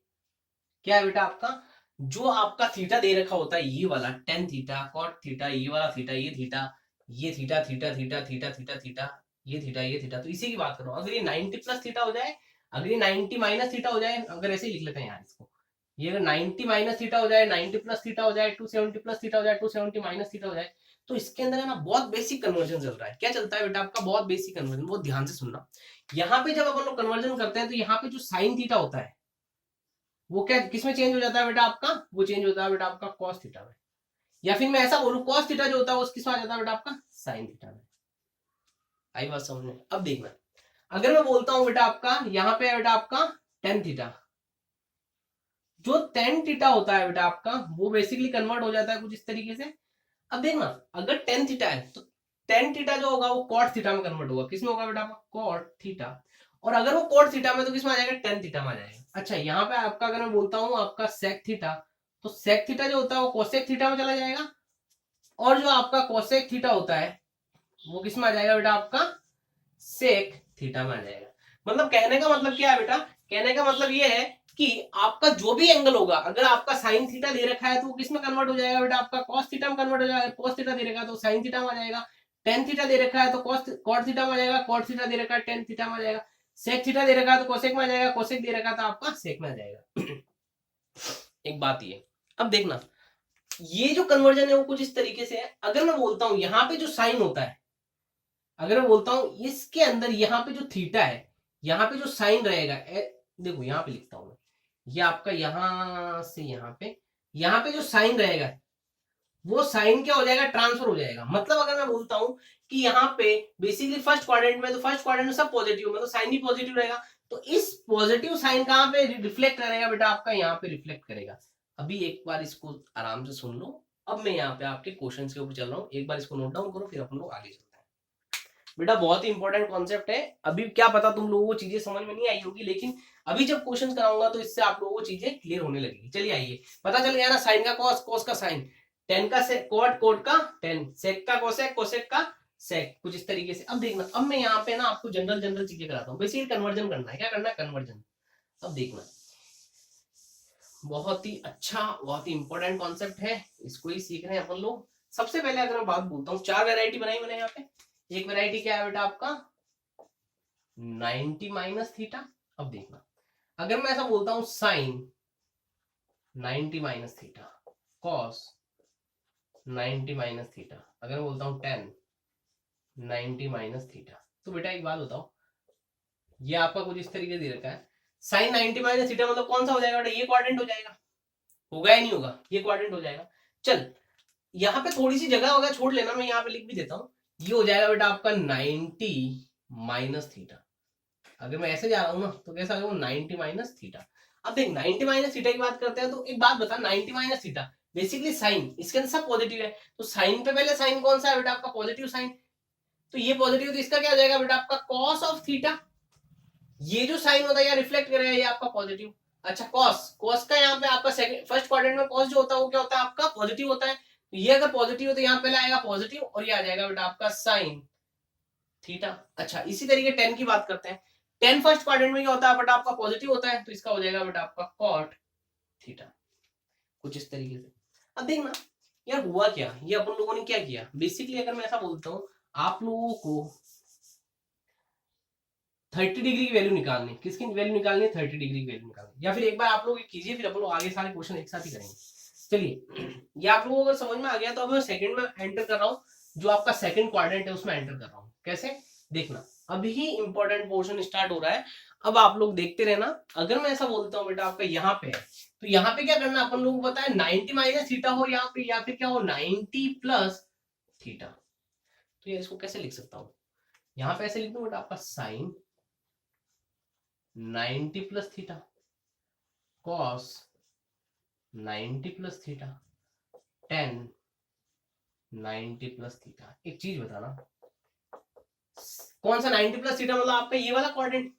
क्या है बेटा आपका, जो आपका थीटा दे रखा होता है ये वाला टेन थीटा कॉट थीटा, ये वाला थीटा, ये थीटा, ये theta theta theta theta theta theta, ये थीटा ये थीटा, तो इसी की बात कर रहा हूं। अगर ये 90 प्लस थीटा हो जाए, अगर ये 90 माइनस थीटा हो जाए, अगर ऐसे ही लिख लेते हैं यार इसको, ये अगर 90 माइनस थीटा हो जाए, 90 प्लस थीटा हो जाए, 270 प्लस थीटा हो जाए, 270 माइनस थीटा हो जाए, तो इसके अंदर है ना बहुत बेसिक कन्वर्जन चल रहा है। क्या चलता है बेटा आपका बहुत बेसिक कन्वर्जन, बहुत ध्यान से सुनना। यहाँ पे जब अपन लोग कन्वर्जन करते हैं तो यहाँ पे जो साइन थीटा होता है वो क्या किसमें चेंज हो जाता है बेटा आपका, वो चेंज होता है बेटा आपका कॉस थीटा में, या फिर मैं ऐसा बोलूं कॉस थीटा जो होता है वो किसमें आ जाता है बेटा आपका साइन थीटा में। आई बात समझ में। अब देखना अगर मैं बोलता हूं बेटा आपका यहाँ पे बेटा आपका टेन थीटा, जो टेन थीटा होता है बेटा आपका वो बेसिकली कन्वर्ट हो जाता है कुछ इस तरीके से। अब देखना अगर टेन थीटा है तो टेन थीटा जो होगा वो कॉट थीटा में कन्वर्ट होगा। किसमें होगा बेटा आपका? Cot theta. और अगर वो कॉट थीटा में तो किसमें आ जाएगा? टेन थीटा में आ जाएगा। अच्छा यहाँ पे आपका अगर मैं बोलता हूँ आपका सेक थीटा, तो सेक थीटा जो होता है वो कोसेक थीटा में चला जाएगा, और जो आपका कोसेक थीटा होता है वो किसमें आ जाएगा बेटा? आपका सेक थीटा में आ जाएगा। मतलब कहने का मतलब क्या है बेटा? कहने का मतलब ये है कि आपका जो भी एंगल होगा, अगर आपका साइन थीटा दे रखा है तो वो किसमें कन्वर्ट हो जाएगा बेटा? आपका कॉस थीटा में कन्वर्ट हो जाएगा। कॉस थीटा दे रखा है तो साइन थीटा में आ जाएगा। टेन थीटा दे रखा है तो कॉट थीटा में आ जाएगा। कॉट थीटा दे रखा है टेन थीटा में आ जाएगा। सेक थीटा दे रखा है तो कोसेक में आ जाएगा। कोसेक दे रखा है तो आपका सेक में आ जाएगा। एक बात ये, अब देखना ये जो कन्वर्जन है वो कुछ इस तरीके से है। अगर मैं बोलता हूं यहाँ पे जो साइन होता है, अगर मैं बोलता हूं इसके अंदर यहाँ पे जो थीटा है, यहाँ पे जो साइन रहेगा, देखो यहाँ पे लिखता हूं मैं, ये आपका यहां से यहाँ पे जो साइन रहेगा वो साइन क्या हो जाएगा? ट्रांसफर हो जाएगा। मतलब अगर मैं बोलता हूं कि यहाँ पे बेसिकली फर्स्ट क्वाड्रेंट में, तो फर्स्ट क्वाड्रेंट में सब पॉजिटिव, मतलब साइन भी पॉजिटिव रहेगा, तो इस पॉजिटिव साइन कहां पे रिफ्लेक्ट करेगा बेटा? आपका यहाँ पे रिफ्लेक्ट करेगा। अभी एक बार इसको आराम से सुन लो। अब मैं यहाँ पे आपके क्वेश्चन के ऊपर चल रहा हूँ, एक बार इसको नोट डाउन करो, फिर अपन लोग आगे चलते हैं। बेटा बहुत ही इंपॉर्टेंट कॉन्सेप्ट है। अभी क्या पता तुम लोगों को चीजें समझ में नहीं आई होगी, लेकिन अभी जब क्वेश्चन कराऊंगा तो इससे आप लोगों को चीजें क्लियर होने लगेगी। चलिए आइए, पता चल गया ना, साइन का कॉस, कॉस का साइन, टेन का सेक, कोट, कोट का टेन, सेक का कोसेक, कोसेक का सेक, कुछ इस तरीके से। अब देखना, अब मैं यहाँ पे ना आपको जनरल जनरल चीजें कराता हूँ। बेसिकली कन्वर्जन करना है। क्या करना है? कन्वर्जन। अब देखना बहुत ही अच्छा, बहुत ही इंपॉर्टेंट कॉन्सेप्ट है, इसको ही सीख रहे हैं अपन लोग। सबसे पहले अगर मैं बात बोलता हूँ, चार वेराइटी बनाई मैंने यहाँ पे। एक वेराइटी क्या है बेटा आपका? 90 माइनस थीटा। अब देखना, अगर मैं ऐसा बोलता हूं sine 90 minus theta, cos 90 minus theta, अगर मैं बोलता हूं टेन 90 माइनस थीटा, तो बेटा एक बात बताओ, ये आपका कुछ इस तरीके दे रखा है। साइन 90 माइनस थीटा मतलब कौन सा हो जाएगा बेटा? ये क्वाड्रेंट हो जाएगा। होगा या नहीं होगा? ये क्वाड्रेंट हो जाएगा। चल यहाँ पे थोड़ी सी जगह होगा, छोड़ लेना, मैं यहाँ पे लिख भी देता हूँ। ये हो जाएगा बेटा आपका 90 माइनस थीटा। अगर मैं ऐसे जा रहा हूं ना तो कैसा होगा? 90 माइनस थीटा। अब देख 90 माइनस थीटा की बात करते हैं, तो एक बात बता, 90 माइनस थीटा बेसिकली साइन, इसके अंदर सब पॉजिटिव है, तो साइन पे पहले साइन कौन सा है बेटा? आपका पॉजिटिव साइन। तो ये पॉजिटिव, तो इसका क्या हो जाएगा बेटा? आपका कॉस ऑफ थीटा। ये जो साइन होता है यहाँ रिफ्लेक्ट करेगा, ये आपका पॉजिटिव। अच्छा कॉस, कॉस का यहाँ पे आपका सेकंड फर्स्ट क्वाड्रेंट में कॉस जो होता है वो क्या होता है? आपका पॉजिटिव होता है। तो ये अगर पॉजिटिव हो तो यहाँ पहले आएगा पॉजिटिव, और ये आ जाएगा बेटा आपका साइन थीटा। अच्छा इसी तरीके टेन की बात करते हैं। टेन फर्स्ट क्वाड्रेंट में क्या होता है बेटा? आपका पॉजिटिव होता है, तो इसका हो जाएगा बेटा आपका कॉट थीटा, कुछ इस तरीके से। अब देखना यार हुआ क्या, ये अपन लोगों ने क्या किया। बेसिकली अगर मैं ऐसा बोलता हूं, आप लोगों को 30 डिग्री की वैल्यू निकालनी, किसकी वैल्यू निकालनी है? 30 डिग्री की वैल्यू निकालनी। या फिर एक बार आप लोग कीजिए, फिर अपन लोग आगे सारे क्वेश्चन एक साथ ही करेंगे। चलिए ये आप लोगों को अगर समझ में आ गया तो अब मैं सेकंड में एंटर कर रहा हूँ, जो आपका सेकंड क्वाड्रेंट है उसमें एंटर कर रहा हूँ। कैसे? देखना अभी ही इंपॉर्टेंट पोर्शन स्टार्ट हो रहा है, अब आप लोग देखते रहना। अगर मैं ऐसा बोलता हूँ बेटा आपका यहाँ पे है, तो यहाँ पे क्या करना अपन लोगों को पता है? 90 माइनस थीटा हो यहाँ पे, या फिर क्या हो 90 प्लस थीटा। तो ये इसको कैसे लिख सकता हूँ? यहाँ पे ऐसे लिख दूं बेटा आपका sine 90 plus theta, cos 90 plus theta, tan 90 plus theta. एक चीज बताना, कौन सा 90 प्लस थीटा? मतलब आपका ये वाला क्वाड्रेंट।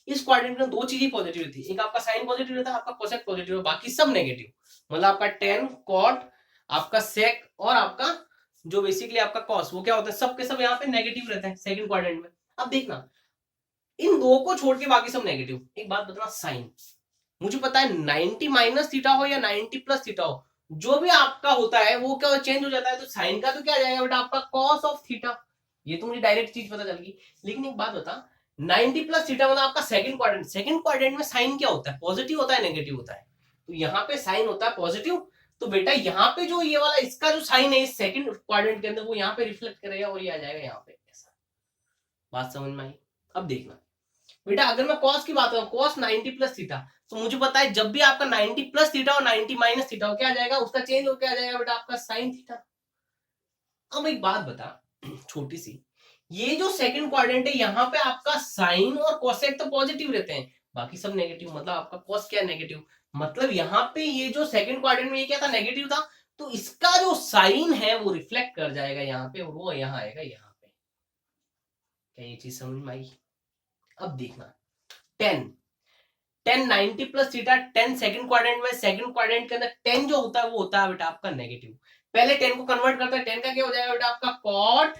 इस क्वाड्रेंट में दो चीजें पॉजिटिव थी, एक आपका साइन पॉजिटिव रहता है, आपका कोसेक पॉजिटिव है, बाकी सब नेगेटिव। मतलब आपका टेन, कॉट, आपका सेक और आपका जो बेसिकली आपका कॉस, वो क्या होता है? सब के सब यहाँ पे नेगेटिव रहते हैं सेकंड क्वाड्रेंट में। अब देखना इन दो को छोड़ के बाकी सब नेगेटिव। एक बात बताना, साइन मुझे पता है 90 माइनस थीटा हो या 90 प्लस थीटा हो, जो भी आपका होता है वो क्या चेंज हो जाता है। तो साइन का तो क्या आ जाएगा बेटा? आपका कॉस ऑफ थीटा। ये तो मुझे डायरेक्ट चीज पता चल गई। लेकिन एक बात बता, 90 प्लस थीटा मतलब आपका सेकंड क्वाड्रेंट, सेकंड क्वाड्रेंट में साइन क्या होता है? पॉजिटिव होता है, नेगेटिव होता है? तो यहाँ पे साइन होता है पॉजिटिव, तो बेटा यहाँ पे जो ये वाला इसका जो साइन है इस सेकंड क्वाड्रेंट के अंदर, वो यहाँ पे रिफ्लेक्ट करेगा और ये आ जाएगा यहाँ पे। ऐसा बात समझ में आई? अब देखना बेटा, अगर मैं कॉस की बात करूं, कॉस 90 प्लस थीटा, तो मुझे पता है जब भी आपका 90 प्लस थीटा और 90 माइनस थीटा हो, क्या आ जाएगा? उसका चेंज हो क्या आ जाएगा बेटा? आपका साइन थीटा। अब एक बात बता छोटी सी, ये जो सेकंड क्वाड्रेंट है यहाँ पे आपका साइन और कोसेक तो पॉजिटिव रहते हैं, बाकी सब नेगेटिव। मतलब आपका कॉस क्या नेगेटिव, मतलब यहाँ पे ये जो सेकंड क्वाड्रेंट में ये क्या था? नेगेटिव था, तो इसका जो साइन है वो रिफ्लेक्ट कर जाएगा यहाँ पे, और वो यहाँ आएगा यहाँ पे। क्या ये चीज समझ में आई? अब देखना 10 90 प्लस थीटा 10 सेकंड क्वाड्रेंट में, सेकंड क्वाड्रेंट के अंदर 10 जो होता है वो होता है बेटा आपका नेगेटिव। पहले 10 को कन्वर्ट करता है, 10 का क्या हो जाएगा बेटा आपका कॉट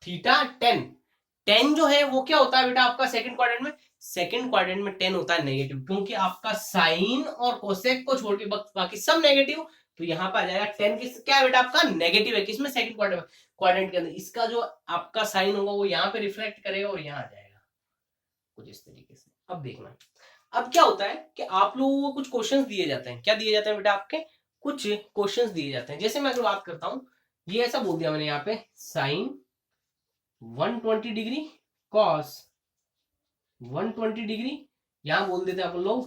थीटा 10। 10 जो है वो क्या होता है बेटा आपका सेकंड क्वाड्रेंट में, सेकंड क्वाड्रेंट में 10 होता है नेगेटिव, क्योंकि आपका साइन और कोसेक को छोड़ के बाकी सब नेगेटिव, तो यहाँ पे आ जाएगा 10 किस क्या है बेटा आपका नेगेटिव है, किसमें सेकंड क्वाड्रेंट के अंदर। इसका जो आपका साइन होगा वो यहाँ पे रिफ्लेक्ट करेगा और यहाँ आ जाएगा कुछ इस तरीके से। अब देखना अब क्या होता है कि आप लोगों को कुछ क्वेश्चंस दिए जाते हैं। क्या दिए जाते हैं बेटा आपके, कुछ क्वेश्चंस दिए जाते हैं। जैसे मैं अगर बात करता हूं, ये ऐसा बोल दिया मैंने यहाँ पे साइन 120 डिग्री कॉस 120 डिग्री, यहां बोल देते हैं अपन लोग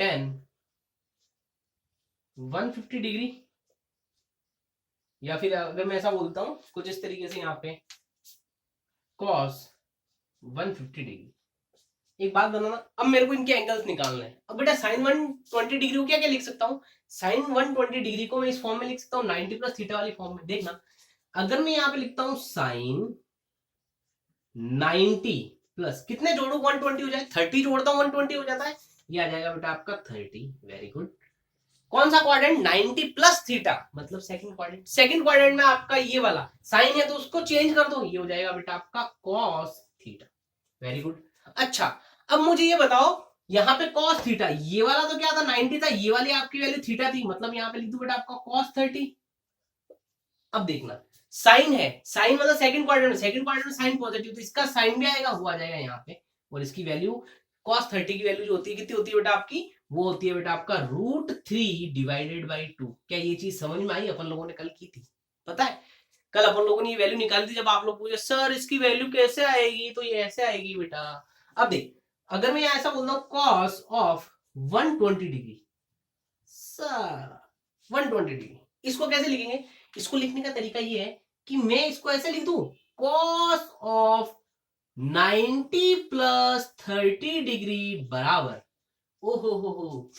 10 150 डिग्री, या फिर अगर मैं ऐसा बोलता हूं कुछ इस तरीके से यहाँ पे कॉस 150 डिग्री। एक बात बनाना, अब मेरे को इनके एंगल्स निकालना है। अब बेटा साइन 120 डिग्री को क्या क्या लिख सकता हूँ, साइन 120 डिग्री को मैं इस फॉर्म में लिख सकता हूँ 90 प्लस थीटा वाली फॉर्म में। देखना अगर मैं यहाँ पे लिखता हूँ साइन 90 प्लस कितने जोड़ू 120 हो जाए, 30 जोड़ता हूँ 120 हो जाता है, ये आ जाएगा बेटा आपका 30। Very good. कौन सा क्वाड्रेंट, 90 प्लस थीटा, मतलब सेकंड क्वाड्रेंट। सेकंड क्वाड्रेंट में आपका ये वाला साइन है तो उसको चेंज कर दो, ये हो जाएगा बेटा आपका कॉस थीटा। Very good. अच्छा अब मुझे ये बताओ यहाँ पे कॉस थीटा, ये वाला तो क्या था 90 था, ये वाली आपकी वैल्यू थीटा थी, मतलब यहाँ पे लिख दो बेटा आपका कॉस 30। अब देखना साइन है, साइन मतलब सेकंड क्वाड्रेंट में, सेकंड क्वाड्रेंट में साइन पॉजिटिव, तो इसका साइन भी आएगा, वो आ जाएगा यहाँ पे, और इसकी वैल्यू कॉस 30 की वैल्यू जो होती है कितनी होती है बेटा आपकी, वो होती है बेटा आपका √3 डिवाइडेड बाई 2। क्या ये चीज समझ में आई? अपन लोगों ने कल की थी, पता है कल अपन लोगों ने ये वैल्यू निकाली थी। जब आप लोग पूछे सर इसकी वैल्यू कैसे आएगी, तो ये ऐसे आएगी बेटा। अब देख अगर मैं ऐसा बोलता हूँ cos of 120 degree, sir 120 degree, इसको कैसे लिखेंगे? इसको लिखने का तरीका ये है कि मैं इसको ऐसे लिख दूं कॉस ऑफ 90 प्लस 30 डिग्री बराबर, ओहो हो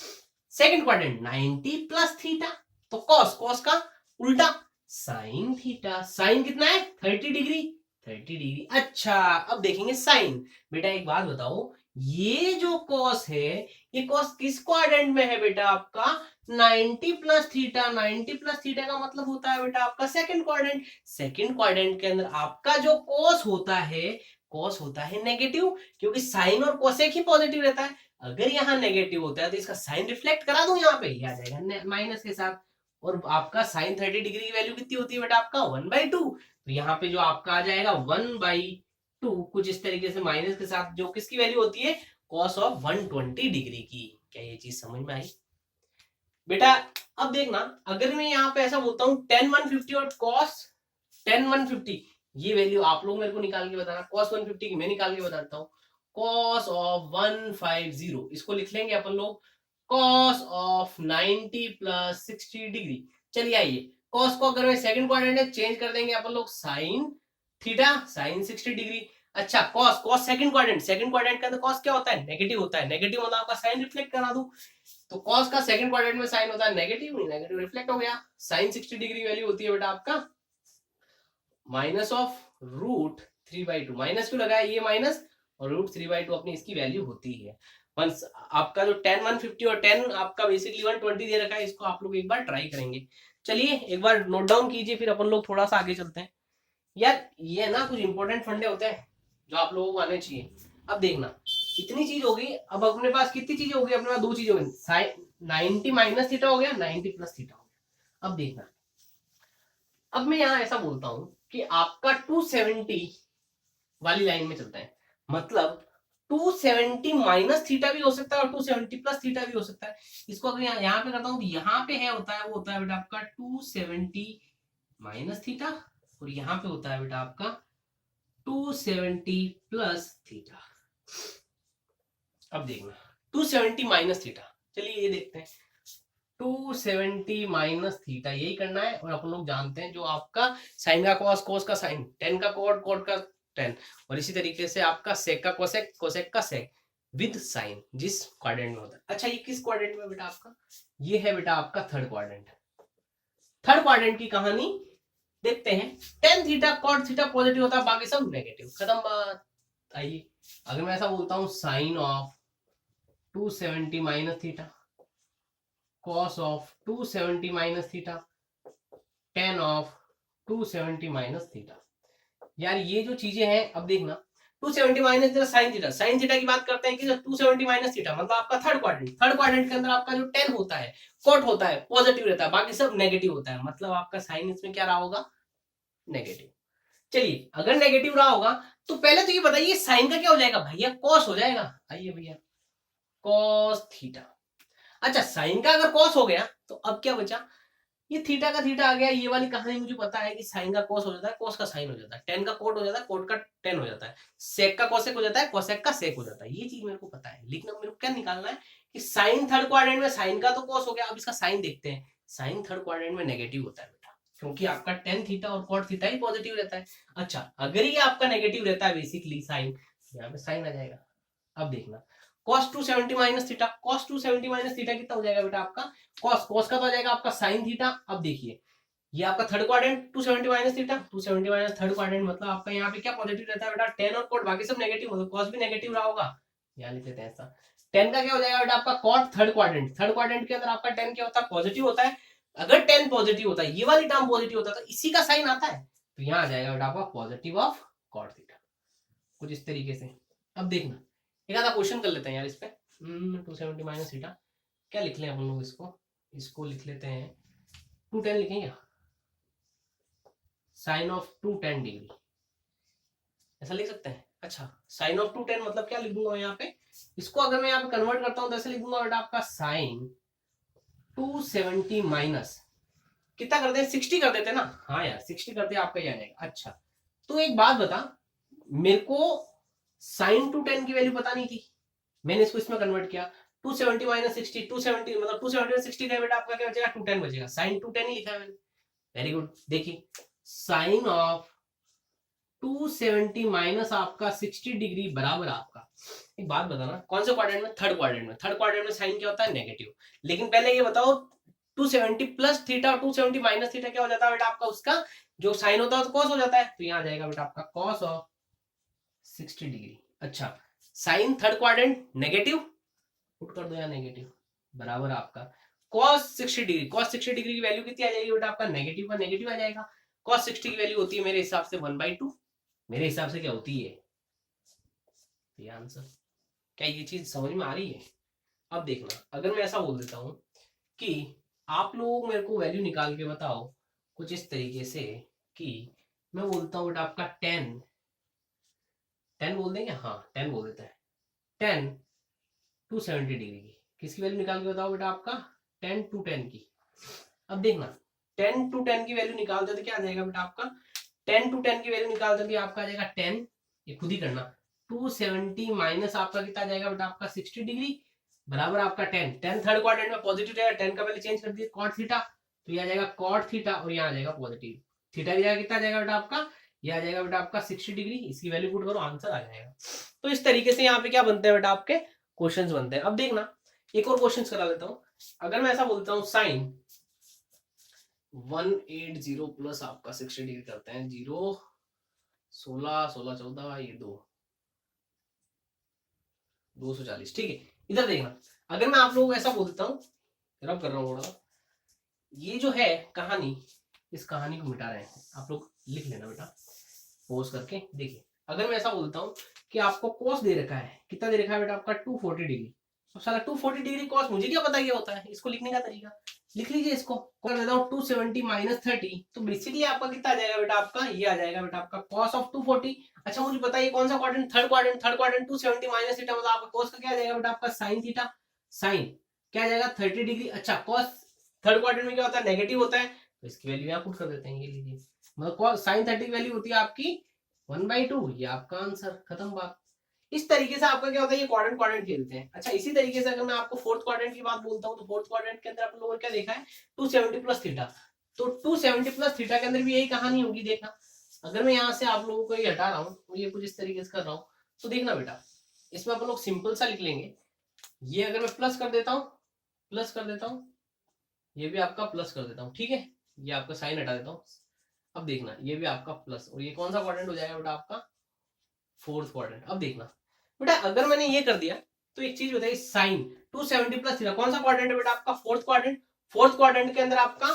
सेकंड क्वाड्रेंट 90 प्लस थीटा, तो कॉस, कॉस का उल्टा साइन थीटा, साइन कितना है 30 डिग्री, 30 डिग्री। अच्छा अब देखेंगे साइन। बेटा एक बात बताओ, ये जो कॉस है ये कॉस किस क्वाड्रेंट में है बेटा आपका 90 प्लस थीटा, 90 प्लस थीटा का मतलब होता है बेटा आपका सेकंड क्वाड्रेंट। सेकंड क्वाड्रेंट के अंदर आपका जो कॉस होता है नेगेटिव, क्योंकि साइन और कोसेक ही पॉजिटिव रहता है। अगर यहाँ नेगेटिव होता है तो इसका साइन रिफ्लेक्ट करा दूं यहाँ पे, ये आ जाएगा माइनस के साथ। और आपका साइन 30 डिग्री की वैल्यू कितनी होती है बेटा आपका 1/2, तो यहाँ पे जो आपका आ जाएगा 1/2 कुछ इस तरीके से माइनस के साथ, जो किसकी वैल्यू होती है कॉस ऑफ 120 डिग्री की। क्या ये चीज समझ में आई बेटा? अब देखना अगर मैं यहाँ पे ऐसा बोलता हूँ tan 150 और cos tan 150, ये वैल्यू आप लोग मेरे को निकाल के बताना, cos 150 की मैं निकाल के बताता हूँ। cos ऑफ 150 इसको लिख लेंगे अपन लोग cos ऑफ 90 प्लस 60 डिग्री। चलिए आइए cos को अगर मैं सेकंड क्वाड्रेंट में चेंज कर देंगे अपन लोग sin थीटा sin 60 डिग्री। अच्छा cos सेकंड क्वाड्रेंट का तो cos क्या होता है नेगेटिव होता है, नेगेटिव मतलब आपका साइन रिफ्लेक्ट करा दूं, तो cos का सेकंड क्वाड्रेंट में साइन होता है नेगेटिव, नेगेटिव रिफ्लेक्ट हो गया। sin 60 डिग्री वैल्यू होती है बेटा आपका माइनस ऑफ √3/2, माइनस क्यों लगाया, ये माइनस और √3/2 अपनी इसकी वैल्यू होती है। वंस आपका जो tan 150 और tan आपका बेसिकली 120 दे रखा है, इसको आप लोग एक बार ट्राई करेंगे। चलिए एक बार नोट डाउन कीजिए, फिर अपन लोग थोड़ा सा आगे चलते हैं। यार ये ना कुछ इंपॉर्टेंट फंडे होते हैं जो आप लोगों को आने चाहिए। अब देखना इतनी चीज हो गई, अब अपने पास कितनी चीजें हो गई, अपने पास दो चीजें हो गई, साइन 90 माइनस थीटा हो गया, 90 प्लस थीटा हो गया। अब देखना अब मैं यहां ऐसा बोलता हूं कि आपका 270 वाली लाइन में चलता है, मतलब 270 माइनस थीटा भी हो सकता है और 270 प्लस थीटा भी हो सकता है। इसको अगर यहाँ पे करता हूं तो यहाँ पे है होता है वो होता है बेटा आपका 270 माइनस थीटा, और यहाँ पे होता है बेटा आपका 270 प्लस थीटा। अब देखना 270 माइनस थीटा, चलिए ये देखते हैं 270 माइनस थीटा, यही करना है। और अपन लोग जानते हैं जो आपका साइन का कॉस, कॉस का साइन, टेन का कॉट, कॉट का टेन, और इसी तरीके से आपका सेक का कोसेक, कोसेक का सेक विद साइन, जिस क्वाड्रेंट में होता है। अच्छा ये किस क्वाड्रेंट में बेटा आपका, ये है बेटा आपका थर्ड क्वाड्रेंट। थर्ड क्वाड्रेंट की कहानी देखते हैं, tan theta cot theta positive होता है, बाकी सब नेगेटिव, खत्म बात। आइए अगर मैं ऐसा बोलता हूं sine of 270 minus theta, cos of 270 minus theta, tan of 270 minus theta. यार ये जो चीजें हैं, अब देखना 270 minus theta sine theta, sine theta की बात करते हैं कि 270 माइनस थीटा मतलब आपका थर्ड क्वाड्रेंट, थर्ड क्वाड्रेंट के अंदर आपका जो टेन होता है कॉट होता है पॉजिटिव रहता है, बाकी सब नेगेटिव होता है, मतलब आपका साइन इसमें क्या रहा होगा, नेगेटिव। चलिए अगर नेगेटिव रहा होगा तो पहले तो ये बताइए साइन का क्या हो जाएगा भैया, कॉस हो जाएगा। आइए भैया कॉस थीटा, अच्छा साइन का अगर कॉस हो गया तो अब क्या बचा, ये थीटा का थीटा आ गया, ये वाली कहानी मुझे पता है कि साइन का कॉस हो जाता है, कॉस का साइन हो जाता है, टेन का कोट हो जाता है, कोट का टेन हो जाता है, सेक का कॉसेक हो जाता है, कॉसेक का सेक हो जाता है, ये चीज मेरे को पता है। लेकिन अब मेरे को क्या निकालना है कि साइन थर्ड क्वाड्रेंट में साइन का तो कॉस हो गया, अब इसका साइन देखते हैं। साइन थर्ड क्वाड्रेंट में नेगेटिव होता है बेटा, क्योंकि आपका टेन थीटा और कॉट थीटा ही पॉजिटिव रहता है। अच्छा अगर ये आपका नेगेटिव रहता है बेसिकली साइन, यहाँ पे साइन आ जाएगा। अब देखना cos 270 minus theta, cos 270 minus theta कितना हो जाएगा बेटा आपका, cos का तो आ जाएगा आपका साइन थीटा। अब देखिए ये आपका third quadrant 270 minus theta, 270 minus third quadrant मतलब आपका यहाँ पे क्या पॉजिटिव रहता है बेटा, टेन और कोट, बाकी सब नेगेटिव, मतलब cos भी नेगेटिव रहा होगा, यहाँ लिख लेते हैं ऐसा। टेन का क्या हो जाएगा बेटा आपका cot third quadrant, third quadrant के अंदर आपका टेन क्या होता है, पॉजिटिव होता है। अगर टेन पॉजिटिव होता है, ये वाली टर्म पॉजिटिव होता है, तो इसी का साइन आता है, तो यहाँ आ जाएगा बेटा आपका पॉजिटिव ऑफ कॉट थीटा, कुछ इस तरीके से। अब देखना एक आधा क्वेश्चन कर लेते हैं यार इस पे, 270 माइनस थीटा क्या लिख लें अपन लोग, इसको लिख लेते हैं 210 लिखेंगे, साइन ऑफ 210 डिग्री ऐसा लिख सकते हैं। अच्छा साइन ऑफ 210 मतलब क्या लिख दूंगा यहाँ पे, इसको अगर मैं यहाँ पे कन्वर्ट करता हूँ तो ऐसे लिख दूंगा बेटा आपका साइन 270 माइनस कितना कर दे, 60 कर देते ना, हाँ यार 60 करते आपका ही आ जाएगा। अच्छा तो एक बात बता, मेरे को साइन 210 की वैल्यू पता नहीं थी, मैंने इसको इसमें कन्वर्ट किया, 270 माइनस 60, 270 मतलब 270 में 60 गए बेटा आपका क्या बचेगा, 210 बचेगा, साइन 210 ही लिखा है मैंने। वेरी गुड, देखिए साइन ऑफ 270 माइनस आपका 60 डिग्री बराबर आपका, एक बात बताना कौन से क्वाड्रेंट में, थर्ड क्वाड्रेंट में, थर्ड क्वाड्रेंट में साइन क्या होता है, नेगेटिव। लेकिन पहले ये बताओ 270 प्लस थीटा और 270 माइनस थीटा क्या हो जाता है बेटा आपका, उसका जो साइन होता है तो कॉस हो जाता है, तो यहाँ आ जाएगा बेटा आपका कॉस ऑफ 60 डिग्री। अच्छा sine third quadrant negative, put कर दो यहाँ नेगेटिव, बराबर आपका cos 60 डिग्री, cos 60 डिग्री की वैल्यू कितनी आ जाएगी बेटा आपका, नेगेटिव का नेगेटिव आ जाएगा, cos 60 की वैल्यू होती है मेरे हिसाब से 1/2, मेरे हिसाब से क्या होती है ये आंसर। क्या ये चीज समझ में आ रही है। अब देखना अगर मैं ऐसा बोल देता हूं कि आप लोग मेरे को वैल्यू निकाल के बताओ कुछ इस तरीके से, कि मैं बोलता हूँ बेटा आपका 10 10 बोल देंगे, हाँ 10 बोल देते हैं, 10 270 डिग्री की किसकी वैल्यू निकाल के बताओ बेटा आपका, 10 to 10 की। अब देखना 10 to 10 की वैल्यू निकालते तो क्या आ जाएगा बेटा आपका, 10 to 10 की वैल्यू निकालते तो आपका आ जाएगा 10, ये खुद ही करना, 270 माइनस आपका कितना आ जाएगा बेटा आपका 60 डिग्री बराबर आपका 10, 10 थर्ड क्वाड्रेंट में पॉजिटिव रहेगा, 10 का पहले चेंज कर दिया कॉट थीटा, तो ये आ जाएगा कॉट थीटा और यहाँ आ जाएगा पॉजिटिव, थीटा की जगह कितना आ जाएगा बेटा आपका, ये आ जाएगा बेटा आपका 60 डिग्री, इसकी वैल्यू पुट करो आंसर आ जाएगा। तो इस तरीके से यहाँ पे क्या बनते हैं बेटा आपके क्वेश्चंस बनते हैं। अब देखना एक और क्वेश्चंस करा लेता हूँ, अगर मैं ऐसा बोलता हूँ साइन 180 प्लस आपका 60 डिग्री करते हैं, 0 16 16 14 ये 240, ठीक है। इधर देखना अगर मैं आप लोगों को ऐसा बोलता हूँ, रब कर रहा हूँ थोड़ा, ये जो है कहानी, इस कहानी को मिटा रहे हैं, आप लोग लिख लेना बेटा पॉज करके। देखिए अगर मैं ऐसा बोलता हूँ कि आपको कॉस दे रखा है, कितना दे रखा है बेटा आपका 240 डिग्री, अब साला 240 डिग्री कॉस मुझे क्या पता क्या होता है, इसको लिखने का तरीका लिख लीजिए, इसको कर देता हूँ 270 माइनस 30, तो बेसिकली आपका कितना आ जाएगा बेटा आपका, ये आ जाएगा बेटा आपका कॉस ऑफ 240। अच्छा मुझे बताइए कौन सा quadrant, third quadrant, third quadrant 270 minus theta मतलब आपका कॉस का क्या आ जाएगा बेटा आपका साइन थीटा, साइन क्या आ जाएगा 30 डिग्री। अच्छा कॉस थर्ड क्वाड्रेंट में क्या होता है, नेगेटिव होता है, तो इसकी वैल्यू यहाँ पुट कर देते हैं, ये लीजिए मतलब साइन 30 की वैल्यू होती है आपकी 1/2, ये आपका आंसर, खत्म बात। इस तरीके से आपका क्या होता है, ये क्वाड्रेंट क्वाड्रेंट खेलते हैं। अच्छा इसी तरीके से अगर मैं आपको फोर्थ क्वाड्रेंट की बात बोलता हूँ, तो फोर्थ क्वाड्रेंट के अंदर आप लोगों ने क्या देखा है, 270 प्लस थीटा, तो 270 प्लस थीटा के अंदर भी यही कहानी होगी। देखना अगर मैं यहाँ से आप लोगों को ये हटा रहा हूँ, ये कुछ इस तरीके से कर रहा हूँ, तो देखना बेटा इसमें अपन लोग सिंपल सा लिख लेंगे, ये अगर मैं प्लस कर देता हूँ, प्लस कर देता हूँ, ये भी आपका प्लस कर देता हूँ, ठीक है, ये आपका साइन हटा देता हूँ। अब देखना ये भी आपका प्लस, और ये कौन सा क्वाड्रेंट हो जाएगा बेटा आपका फोर्थ क्वाड्रेंट। अब देखना बेटा अगर मैंने ये कर दिया तो एक चीज बताइए साइन 270 प्लस थीटा कौन सा क्वाड्रेंट है बेटा आपका फोर्थ क्वाड्रेंट। फोर्थ क्वाड्रेंट के अंदर आपका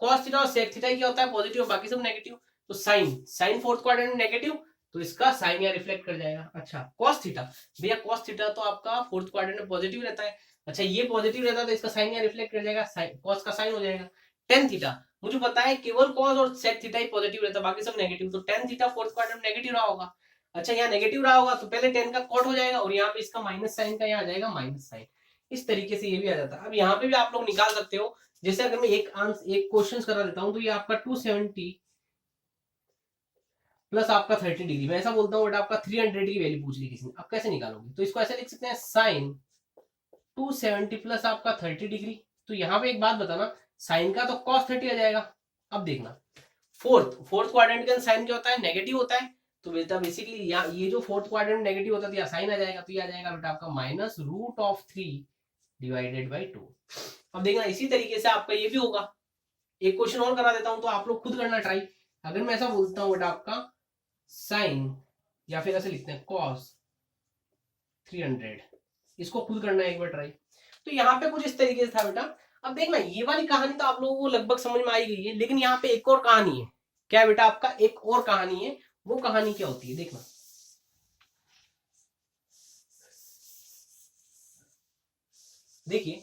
कॉस थीटा और सेक थीटा क्या होता है पॉजिटिव, बाकी सब नेगेटिव। तो साइन फोर्थ क्वाड्रेंट में नेगेटिव, तो इसका साइन यहाँ रिफ्लेक्ट कर जाएगा। अच्छा कॉस थीटा, भैया कॉस थीटा तो आपका फोर्थ क्वाड्रेंट में पॉजिटिव रहता है। अच्छा ये पॉजिटिव रहता है तो इसका साइन यहाँ रिफ्लेक्ट कर जाएगा, कॉस का साइन हो जाएगा। टेन थीटा मुझे पता है केवल कॉस और सेक थीटा ही पॉजिटिव रहता है, बाकी सब नेगेटिव, तो टेन थीटा फोर्थ क्वाड्रेंट में नेगेटिव रहा होगा। अच्छा यहाँ नेगेटिव रहा होगा तो पहले टेन का कॉट हो जाएगा और यहाँ पे इसका माइनस साइन का यहाँ आ जाएगा माइनस साइन। इस तरीके से ये भी आ जाता है। अब यहाँ पे भी आप लोग निकाल सकते हो, जैसे अगर मैं एक क्वेश्चन करा देता हूँ तो ये आपका 270 प्लस आपका 30 डिग्री, मैं ऐसा बोलता हूँ बेटा आपका 300 की वैल्यू पूछ ली किसी ने, अब कैसे निकालोगे, तो इसको ऐसे लिख सकते हैं साइन 270 प्लस आपका 30 डिग्री। तो यहाँ पे एक बात बताना, साइन का तो cos 30 आ जाएगा। अब देखना फोर्थ क्वाड्रेंट के अंदर साइन क्या होता है नेगेटिव होता है, तो बेटा बेसिकली ये जो फोर्थ क्वाड्रेंट नेगेटिव होता है साइन आ जाएगा, तो ये आ जाएगा बेटा आपका minus root of 3 divided by 2। अब देखना इसी तरीके से आपका ये भी होगा। एक क्वेश्चन और करा देता हूं तो आप लोग खुद करना ट्राई। अगर मैं ऐसा बोलता हूं बेटा आपका साइन या फिर ऐसे लिखते हैं कॉस 300, इसको खुद करना है एक बार ट्राई। तो यहाँ पे कुछ इस तरीके से था बेटा। अब देखना ये वाली कहानी तो आप लोगों को लगभग समझ में आई गई है, लेकिन यहाँ पे एक और कहानी है। क्या बेटा आपका एक और कहानी है, वो कहानी क्या होती है देखना। देखिए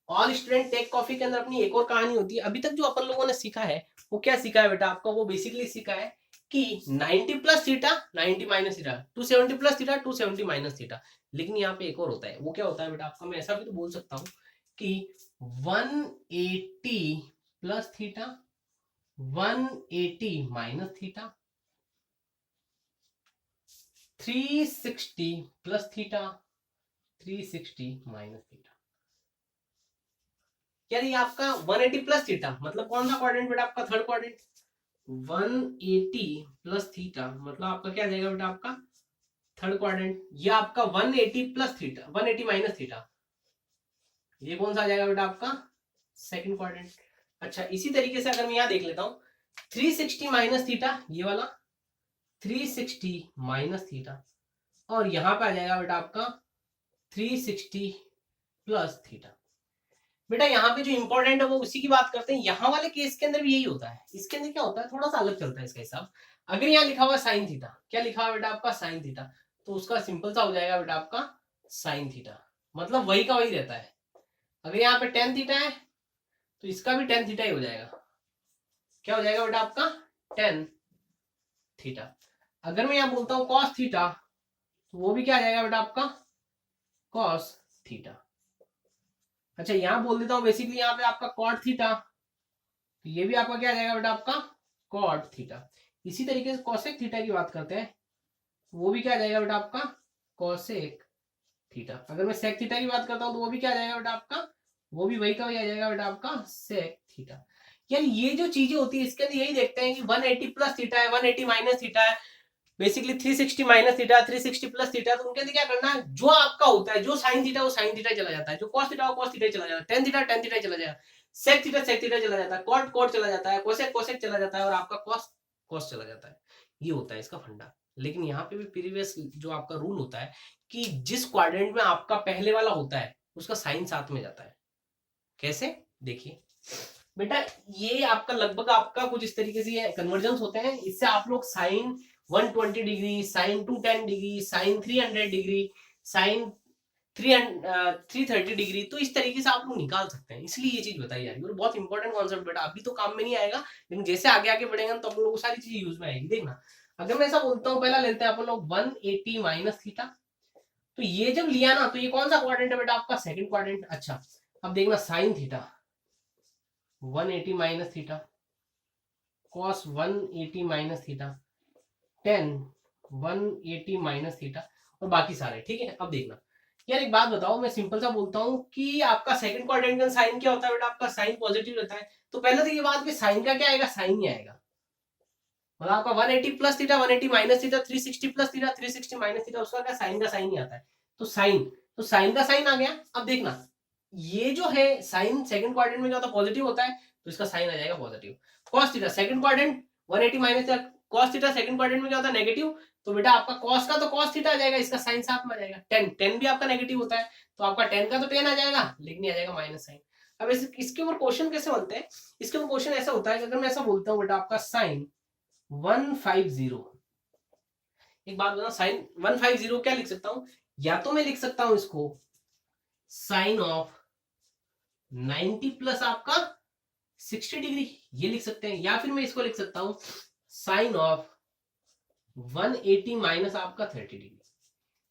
ऑल स्टूडेंट टेक कॉफी के अंदर अपनी एक और कहानी होती है। अभी तक जो अपन लोगों ने सीखा है वो क्या सीखा है बेटा आपका, वो बेसिकली सीखा है कि 90 plus theta 90 minus theta 270 plus theta 270 minus theta. लेकिन यहाँ पे एक और होता है, वो क्या होता है बेटा आपका, मैं ऐसा भी तो बोल सकता हूँ कि 180 plus theta 180 minus theta 360 plus theta 360 minus theta. यार ये आपका 180 प्लस थीटा मतलब कौन सा क्वाड्रेंट बेटा आपका थर्ड क्वाड्रेंट। 180 प्लस थीटा मतलब आपका क्या आ जाएगा बेटा आपका थर्ड क्वाड्रेंट। ये आपका 180 प्लस थीटा 180 माइनस थीटा, ये कौन सा आ जाएगा बेटा आपका सेकंड क्वाड्रेंट। अच्छा इसी तरीके से अगर मैं यहाँ देख लेता हूँ 360 माइनस थीटा, ये वाला 360 माइनस थीटा, और यहाँ पे आ जाएगा बेटा आपका 360 प्लस थीटा। बेटा यहाँ पे जो इंपॉर्टेंट है वो उसी की बात करते हैं। यहाँ वाले केस के अंदर भी यही होता है, इसके अंदर क्या होता है थोड़ा सा अलग चलता है इसका हिसाब। अगर यहाँ लिखा हुआ साइन थीटा, क्या लिखा हुआ बेटा आपका साइन थीटा, तो उसका सिंपल सा हो जाएगा बेटा आपका साइन थीटा, मतलब वही का वही रहता है। अगर यहाँ पे टेन थीटा है तो इसका भी टेन थीटा ही हो जाएगा। क्या हो जाएगा बेटा आपका टेन थीटा। अगर मैं यहाँ बोलता हूँ कॉस थीटा तो वो भी क्या आ जाएगा बेटा आपका कॉस थीटा। अच्छा यहाँ बोल देता हूँ बेसिकली यहाँ पे आपका कॉट थीटा, तो ये भी आपका क्या आ जाएगा बेटा आपका कॉट थीटा। इसी तरीके से कोसेक थीटा की बात करते हैं, वो भी क्या आ जाएगा बेटा आपका कोसेक थीटा। अगर मैं सेक थीटा की बात करता हूँ तो वो भी क्या आ जाएगा बेटा आपका, वो भी वही का वही आ जाएगा बेटा आपका सेक थीटा। यानी ये जो चीजें होती है इसके अंदर यही देखते हैं कि 180 प्लस थीटा है 180 माइनस थीटा है, basically 360 minus theta 360 plus theta, तो उनके अंदर क्या करना है जो आपका होता है जो साइन थीटा वो साइन थीटा चला जाता है, जो कॉस थीटा वो कॉस थीटा चला जाता है, टेन थीटा चला जाएगा, सेक थीटा चला जाता है, कॉट कॉट चला जाता है, कोसेक चला जाता है, और आपका कॉस कॉस चला जाता है। ये होता है इसका फंडा। लेकिन यहाँ पे भी प्रीवियस जो आपका रूल होता है कि जिस क्वाड्रेंट में आपका पहले वाला होता है उसका साइन साथ में जाता है। कैसे देखिए बेटा, ये आपका लगभग आपका कुछ इस तरीके से कन्वर्जन होते हैं। इससे आप लोग sine 120 degree, sine 210 degree, sine 300 degree, sine 330 degree, तो इस तरीके से आप लोग निकाल सकते हैं। इसलिए ये चीज बताई जा रही है, बहुत इंपॉर्टेंट कॉन्सेप्ट बेटा, अभी तो काम में नहीं आएगा लेकिन जैसे आगे आगे बढ़ेंगे तो आप लोगों को सारी चीजें यूज में आएगी। देखना अगर मैं ऐसा बोलता हूँ, पहला लेते हैं अपन लोग 180 माइनस थीटा, तो ये जब लिया ना तो ये कौन सा क्वाड्रेंट है बेटा आपका सेकंड क्वाड्रेंट। अच्छा अब देखना sine theta 180 minus theta, cos 180 minus theta, ten 180 minus theta, और बाकी सारे ठीक है। अब देखना यार एक बात बताओ, मैं सिंपल सा बोलता हूँ कि आपका सेकंड क्वाड्रेंट का साइन क्या होता है बेटा आपका साइन पॉजिटिव रहता है। तो पहले तो ये बात कि साइन का क्या आएगा साइन ही आएगा, मतलब आपका 180 plus theta 180 minus theta 360 plus theta 360 minus theta, उसका क्या साइन का साइन ही आता है। तो साइन का साइन आ गया। अब देखना ये जो है साइन सेकंड क्वाड्रेंट में क्या होता है पॉजिटिव होता है, तो इसका साइन आ जाएगा positive. Cos theta second quadrant 180 minus cos theta second quadrant में क्या होता है नेगेटिव, तो बेटा आपका कॉस का तो कॉस थीटा आ जाएगा, इसका साइन साथ में आ जाएगा। टेन भी आपका नेगेटिव होता है तो आपका टेन का तो टेन आ जाएगा, लेकिन ये आ जाएगा माइनस साइन। अब इसके ऊपर क्वेश्चन कैसे बनते हैं, इसके ऊपर क्वेश्चन ऐसा होता है कि अगर मैं ऐसा बोलता हूँ बेटा आपका साइन 150, एक बात बताओ साइन 150 क्या लिख सकता हूं, या तो मैं लिख सकता हूं इसको साइन ऑफ 90 प्लस आपका 60 डिग्री, ये लिख सकते हैं, या फिर मैं इसको लिख सकता हूं साइन ऑफ 180 माइनस आपका 30 डिग्री।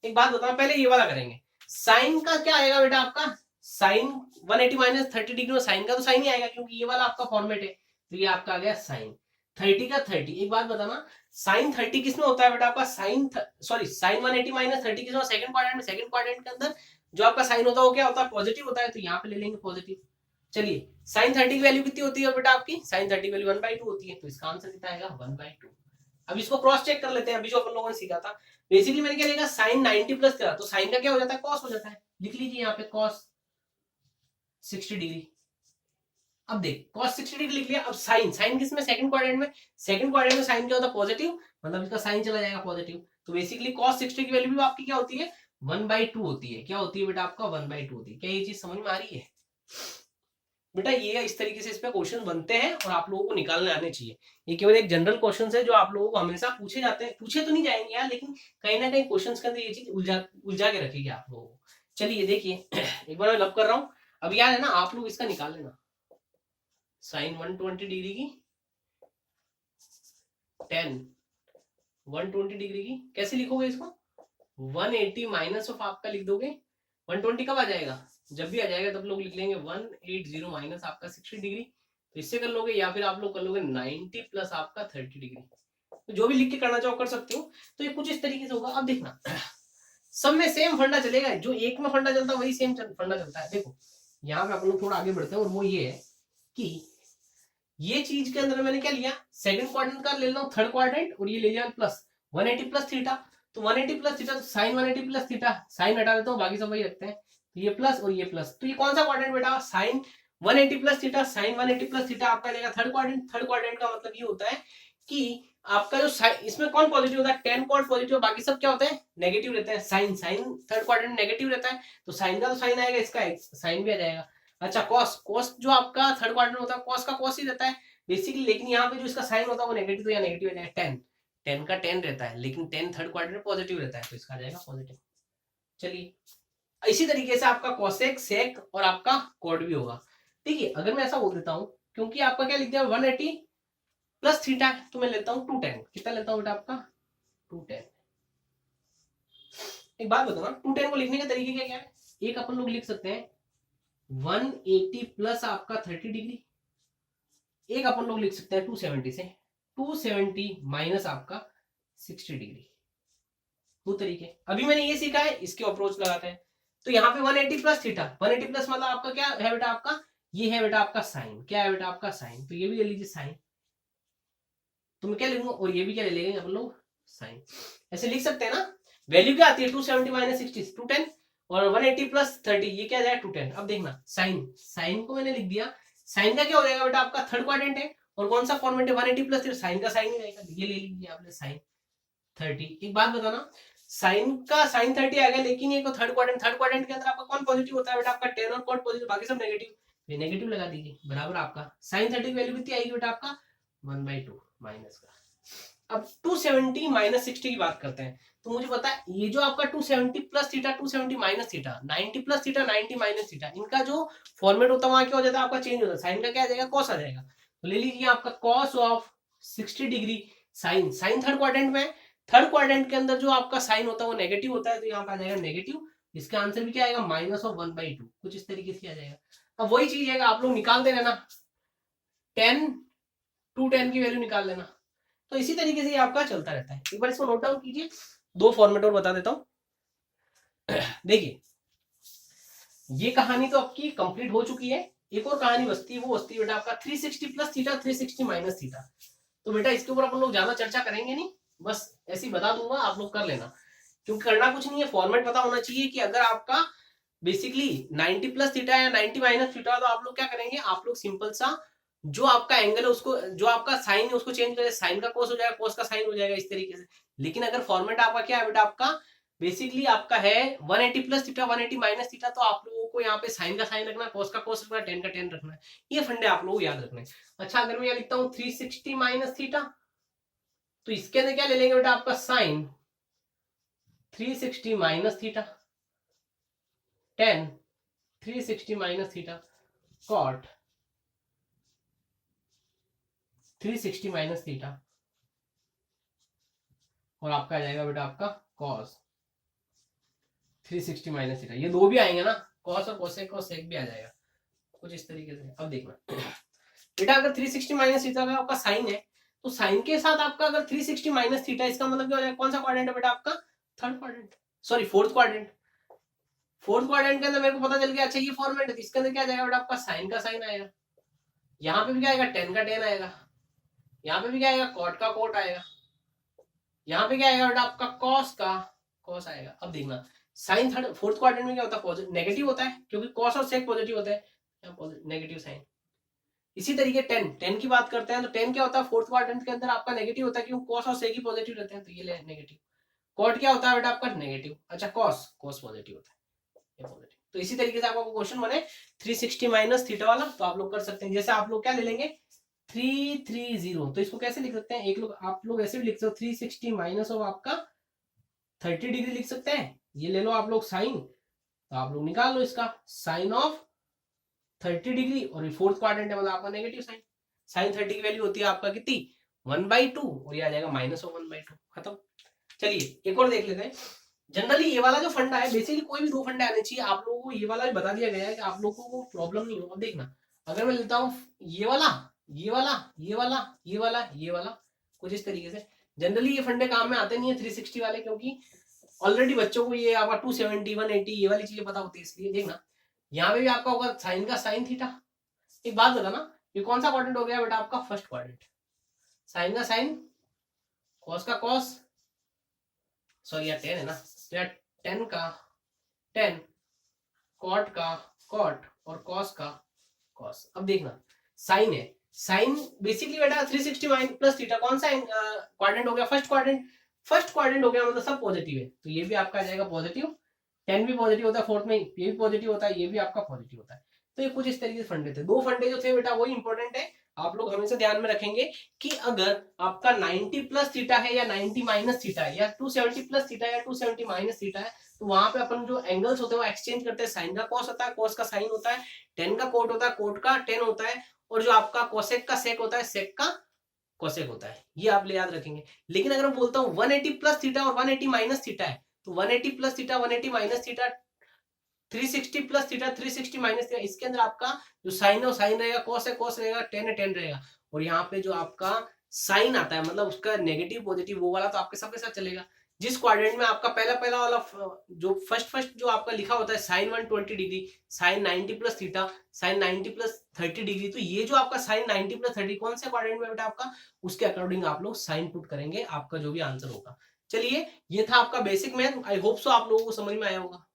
एक बात बताओ, पहले ये वाला करेंगे, साइन का क्या आएगा बेटा आपका, साइन 180 माइनस 30 डिग्री में साइन का तो साइन ही आएगा, क्योंकि ये वाला आपका फॉर्मेट है, तो ये आपका आ गया साइन 30 का 30। एक बात बताना, साइन 30 किसमें होता है बेटा आपका, साइन साइन 180 माइनस 30 किसमें, सेकंड क्वाड्रेंट में। सेकंड क्वाड्रेंट के अंदर जो आपका साइन होता है वो क्या होता है, पॉजिटिव होता है, तो यहाँ पे ले लेंगे पॉजिटिव। चलिए साइन 30 की वैल्यू कितनी होती है बेटा आपकी, साइन 30 की वैल्यू 1/2 होती है, तो इसका आंसर कितना आएगा 1/2। अब इसको क्रॉस चेक कर लेते हैं, अभी जो अपन लोगों ने सीखा था बेसिकली मैंने क्या लिखा, साइन 90 प्लस करा तो साइन का क्या हो जाता है, कॉस हो जाता है, लिख लीजिए यहाँ पे कॉस 60 डिग्री। अब देख cos 60 डिग्री लिख लिया, अब साइन, साइन किसमें, सेकंड क्वाड्रेंट में। सेकंड क्वाड्रेंट में साइन क्या होता है, पॉजिटिव, मतलब इसका साइन चला जाएगा पॉजिटिव, तो बेसिकली cos 60 की वैल्यू भी आपकी क्या होती है 1/2 होती है। क्या होती है बेटा आपका 1/2 होती है। क्या ये चीज समझ में आ रही है बेटा, ये इस तरीके से इस पे क्वेश्चन बनते हैं और आप लोगों को निकालने आने चाहिए। ये केवल एक जनरल क्वेश्चन है जो आप लोगों को हमेशा पूछे जाते हैं, पूछे तो नहीं जाएंगे यार, लेकिन कहीं ना कहीं क्वेश्चन के अंदर ये चीज उलझा के रखेगी आप लोगों को। चलिए देखिए एक बार मैं लब कर रहा हूँ, अब यार है ना आप लोग इसका निकाल लेना, साइन 120 डिग्री की टेन 120 डिग्री की कैसे लिखोगे इसको, 180 माइनस ऑफ आपका लिख दोगे 120 कब आ जाएगा, जब भी आ जाएगा तब लोग लिख लेंगे 180 माइनस आपका 60 डिग्री, तो इससे कर लोगे, या फिर आप लोग कर लोगे 90 प्लस आपका 30 डिग्री, तो जो भी लिख के करना चाहो कर सकते हो। तो ये कुछ इस तरीके से होगा। अब देखना सब में सेम फंडा चलेगा, जो एक में फंडा चलता है वही सेम फंडा चलता है। देखो यहाँ पे अपन लोग थोड़ा आगे बढ़ते हैं, और वो ये है कि ये चीज के अंदर मैंने क्या लिया, सेकंड क्वाड्रेंट का ले लो थर्ड क्वाड्रेंट, और ये ले लिया प्लस 180 प्लस थीटा, तो 180 plus theta, sine 180 plus theta, sine हटा देता हूँ बाकी सब वही रखते हैं, तो ये प्लस और ये प्लस, तो ये कौन सा क्वाड्रेंट बेटा, sine 180 plus theta, sine 180 plus theta आपका लेगा थर्ड क्वाड्रेंट। थर्ड क्वाड्रेंट का मतलब ये होता है कि आपका जो इसमें कौन पॉजिटिव होता है, टेन कॉट पॉजिटिव, बाकी सब क्या होता है नेगेटिव रहता है। साइन थर्ड क्वाड्रेंट में नेगेटिव रहता है, तो साइन का तो साइन आएगा, इसका साइन भी आ जाएगा। अच्छा कॉस जो आपका थर्ड क्वाड्रेंट होता है कॉस का कॉस ही रहता है बेसिकली, लेकिन यहाँ पे जो इसका साइन होता है वो नेगेटिव, तो या नेगेटिव आ जाएगा, टेन का 10 रहता है, लेकिन 10 थर्ड क्वाड्रेंट पॉजिटिव रहता है, तो इसका आ जाएगा पॉजिटिव। चलिए इसी तरीके से आपका कॉसेक सेक और आपका कॉड भी होगा। देखिए अगर मैं ऐसा बोल देता हूँ, क्योंकि आपका क्या लिख दिया 180 प्लस थीटा, तो मैं लेता हूँ 210, कितना लेता हूँ बेटा आपका 210। एक बात बताओ ना 210 को लिखने का तरीके क्या क्या है, एक अपन लोग लिख सकते हैं 180 प्लस आपका 30 डिग्री, एक अपन लोग लिख सकते हैं 270 से 270 माइनस आपका 60 डिग्री, दो तरीके। अभी मैंने ये सीखा है, इसके अप्रोच लगाते हैं। तो यहाँ पे 180 प्लस थीटा, 180 प्लस मतलब आपका क्या है बेटा आपका, ये है बेटा आपका साइन, क्या है बेटा आपका साइन, तो ये भी ले लीजिए साइन, तो मैं क्या लिखूंगा, और ये भी क्या ले लेंगे अपन लोग साइन, ऐसे लिख सकते हैं ना। वैल्यू क्या आती है 270 माइनस 60 210, और 180 प्लस 30 ये क्या जाएगा 210। अब देखना साइन को मैंने लिख दिया, साइन का क्या हो जाएगा बेटा आपका थर्ड क्वाड्रेंट है, और कौन सा फॉर्मेट है 180 प्लस साइन का साइन ही रहेगा, ये ले लीजिए आपने साइन 30। एक बात बताना साइन का साइन 30 आएगा, लेकिन ये थर्ड क्वाड्रेंट के अंदर आपका कौन पॉजिटिव होता है बेटा आपका 10 और कॉट पॉजिटिव, बाकी सब नेगेटिव, ये नेगेटिव लगा दीजिए, बराबर आपका साइन 30 की वैल्यू कितनी आएगी बेटा आपका 1/2 माइनस का। अब 270 माइनस 60 की बात करते हैं, तो मुझे पता है ये जो आपका 270 plus theta 270 minus theta 90 plus theta 90 minus theta, इनका जो फॉर्मेट होता है वहां क्या हो जाता है आपका चेंज होता है, साइन का क्या आ जाएगा कॉस आ जाएगा, तो ले लीजिए आपका cos of 60 degree sine third quadrant में, थर्ड क्वाड्रेंट के अंदर जो आपका साइन होता है वो नेगेटिव होता है, तो यहाँ पे आ जाएगा नेगेटिव, इसका आंसर भी क्या आएगा माइनस ऑफ 1/2, कुछ इस तरीके से आ जाएगा। अब वही चीज है आप लोग निकालते रहना 10 210 की वैल्यू निकाल लेना, तो इसी तरीके से आपका चलता रहता है। एक बार इसको नोट डाउन कीजिए, दो फॉर्मेट और बता देता हूं। देखिए ये कहानी तो आपकी कंप्लीट हो चुकी है, एक और कहानी बचती है, वो बचती है बेटा आपका 360 प्लस थीटा 360 माइनस थीटा। तो बेटा इसके ऊपर अपन लोग ज्यादा चर्चा करेंगे नहीं, बस ऐसे ही बता दूंगा, आप लोग कर लेना, क्योंकि करना कुछ नहीं है, फॉर्मेट पता होना चाहिए कि अगर आपका बेसिकली 90 प्लस थीटा या 90 माइनस थीटा, तो आप लोग क्या करेंगे, आप लोग सिंपल सा जो आपका एंगल है उसको, जो आपका साइन है उसको चेंज करें, साइन का कोस हो जाएगा, कोस का साइन हो जाएगा, इस तरीके से। लेकिन अगर फॉर्मेट आपका क्या है बेटा, आपका बेसिकली आपका है 180 प्लस थीटा 180 माइनस थीटा, तो आप लोगों को यहाँ पे साइन का साइन रखना है, कोस का कोस रखना है, टेन का टेन रखना है। ये फंडे आप लोगों को याद रखना है। अच्छा अगर मैं यहाँ लिखता हूँ 360 माइनस थीटा, तो इसके अंदर क्या ले लेंगे बेटा, आपका sine 360 minus theta, tan 360 minus theta, cot 360 minus theta, और आपका आ जाएगा बेटा आपका कॉस 360 माइनस थीटा। ये दो भी आएंगे ना, कॉस और कोसेक, कोसेक भी आ जाएगा कुछ इस तरीके से। अब देखना बेटा, अगर 360 माइनस थीटा का आपका साइन है, तो साइन के साथ आपका अगर 360 माइनस थीटा, इसका मतलब क्या हो जाएगा, कौन सा क्वाड्रेंट है बेटा आपका, third quadrant, sorry fourth quadrant. Fourth quadrant के अंदर मेरे को पता चल गया, अच्छा ये फॉर्मेट है, इसके अंदर क्या जाएगा बेटा आपका साइन का साइन आएगा, यहाँ पे भी क्या आएगा, टेन का टेन आएगा, यहाँ पे भी क्या आएगा, कॉट का कोट आएगा, यहाँ पे क्या आएगा बेटा आपका कॉस का कॉस आएगा। अब देखना साइन थर्ड फोर्थ क्वाड्रेंट में क्या होता है, नेगेटिव होता है, क्योंकि कॉस और सेक पॉजिटिव होता है, नेगेटिव साइन। इसी तरीके टेन, टेन की बात करते हैं तो टेन क्या होता है, फोर्थ क्वाड्रेंट के अंदर आपका नेगेटिव होता है, क्योंकि कॉस और सेक ही पॉजिटिव रहते हैं, तो ये ले नेगेटिव। कॉट क्या होता है बेटा आपका, नेगेटिव। अच्छा कॉस, कॉस पॉजिटिव होता है, ये पॉजिटिव। तो इसी तरीके से आपका क्वेश्चन बने 360 माइनस थीटा वाला, तो आप लोग कर सकते हैं। जैसे आप लोग क्या ले लेंगे 330, तो इसको कैसे लिख सकते हैं, एक लोग आप लोग ऐसे भी लिख सकते हो, 360 माइनस ऑफ आपका 30 डिग्री लिख सकते हैं। ये ले लो आप लोग साइन, तो आप लोग निकाल लो इसका साइन ऑफ 30 डिग्री, और ये फोर्थ क्वाड्रेंट है मतलब आपका नेगेटिव साइन। साइन 30 की वैल्यू होती है आपका कितनी, 1/2, और ये आ जाएगा माइनस ऑफ 1/2, खत्म। चलिए एक और देख लेते हैं। जनरली ये वाला जो फंडा है, बेसिकली कोई भी दो फंडे आने चाहिए, आप लोगों को ये वाला भी बता दिया गया है कि आप लोगों को प्रॉब्लम नहीं हो। अब देखना अगर मैं लेता हूँ ये वाला, ये वाला, ये वाला, ये वाला, ये वाला, कुछ इस तरीके से। जनरली ये फंडे काम में आते नहीं है 360 वाले, क्योंकि ऑलरेडी बच्चों को ये आपका 270 180 ये वाली चीजें पता होती है, इसलिए देखना यहाँ पे भी आपका होगा साइन का साइन थीटा। एक बात बताना, ये कौन सा क्वाड्रेंट हो गया बेटा आपका, फर्स्ट क्वाड्रेंट। साइन का साइन, कॉस का कॉस, सॉरी यार 10 है ना, तो यार 10 का 10, कॉट का कॉट, और कॉस का कॉस। अब देखना साइन है, साइन बेसिकली बेटा 360 माइन प्लस थीटा, कौन सा क्वाड्रेंट हो गया, फर्स्ट क्वाड्रेंट। फर्स्ट क्वाड्रेंट हो गया मतलब सब पॉजिटिव है, तो ये भी आपका आ जाएगा पॉजिटिव। 10 भी पॉजिटिव होता है फोर्थ में, ये भी पॉजिटिव होता है, ये भी आपका पॉजिटिव होता है। तो ये कुछ इस तरीके से फंडे थे, दो फंडे जो थे बेटा वही इंपॉर्टेंट है, आप लोग हमेशा ध्यान में रखेंगे कि अगर आपका 90 प्लस थीटा है या 90 माइनस थीटा है, या 270 प्लस थीटा या 270 माइनस थीटा है, तो वहां पे अपन जो एंगल्स होते हैं वो एक्सचेंज करते हैं। साइन का कॉस होता है, कॉस का साइन होता है, 10 का कोट होता है, कोट का 10 होता है, और जो आपका कोसेक का सेक होता है, सेक का कोसेक होता है। ये आप याद रखेंगे। लेकिन अगर मैं बोलता हूँ 180 प्लस थीटा और 180 माइनस थीटा है, तो 180 plus theta 180 minus theta, 360 plus theta 360 minus theta, इसके अंदर आपका जो साइन है वो साइन रहेगा, कॉस है कॉस रहेगा, टेन है टेन रहेगा, और यहाँ पे जो आपका साइन आता है मतलब उसका नेगेटिव पॉजिटिव वो वाला तो आपके सबके साथ चलेगा। जिस क्वाड्रेंट में आपका पहला पहला वाला जो फर्स्ट जो आपका लिखा होता है sine 120 degree, sine 90 plus theta, sine 90 plus 30 degree, तो ये जो आपका साइन 90 प्लस 30 कौन से क्वाड्रेंट में बेटा आपका, उसके अकॉर्डिंग आप लोग साइन पुट करेंगे, आपका जो भी आंसर होगा। चलिए ये था आपका basic math, I hope so आप लोगों को समझ में आया होगा।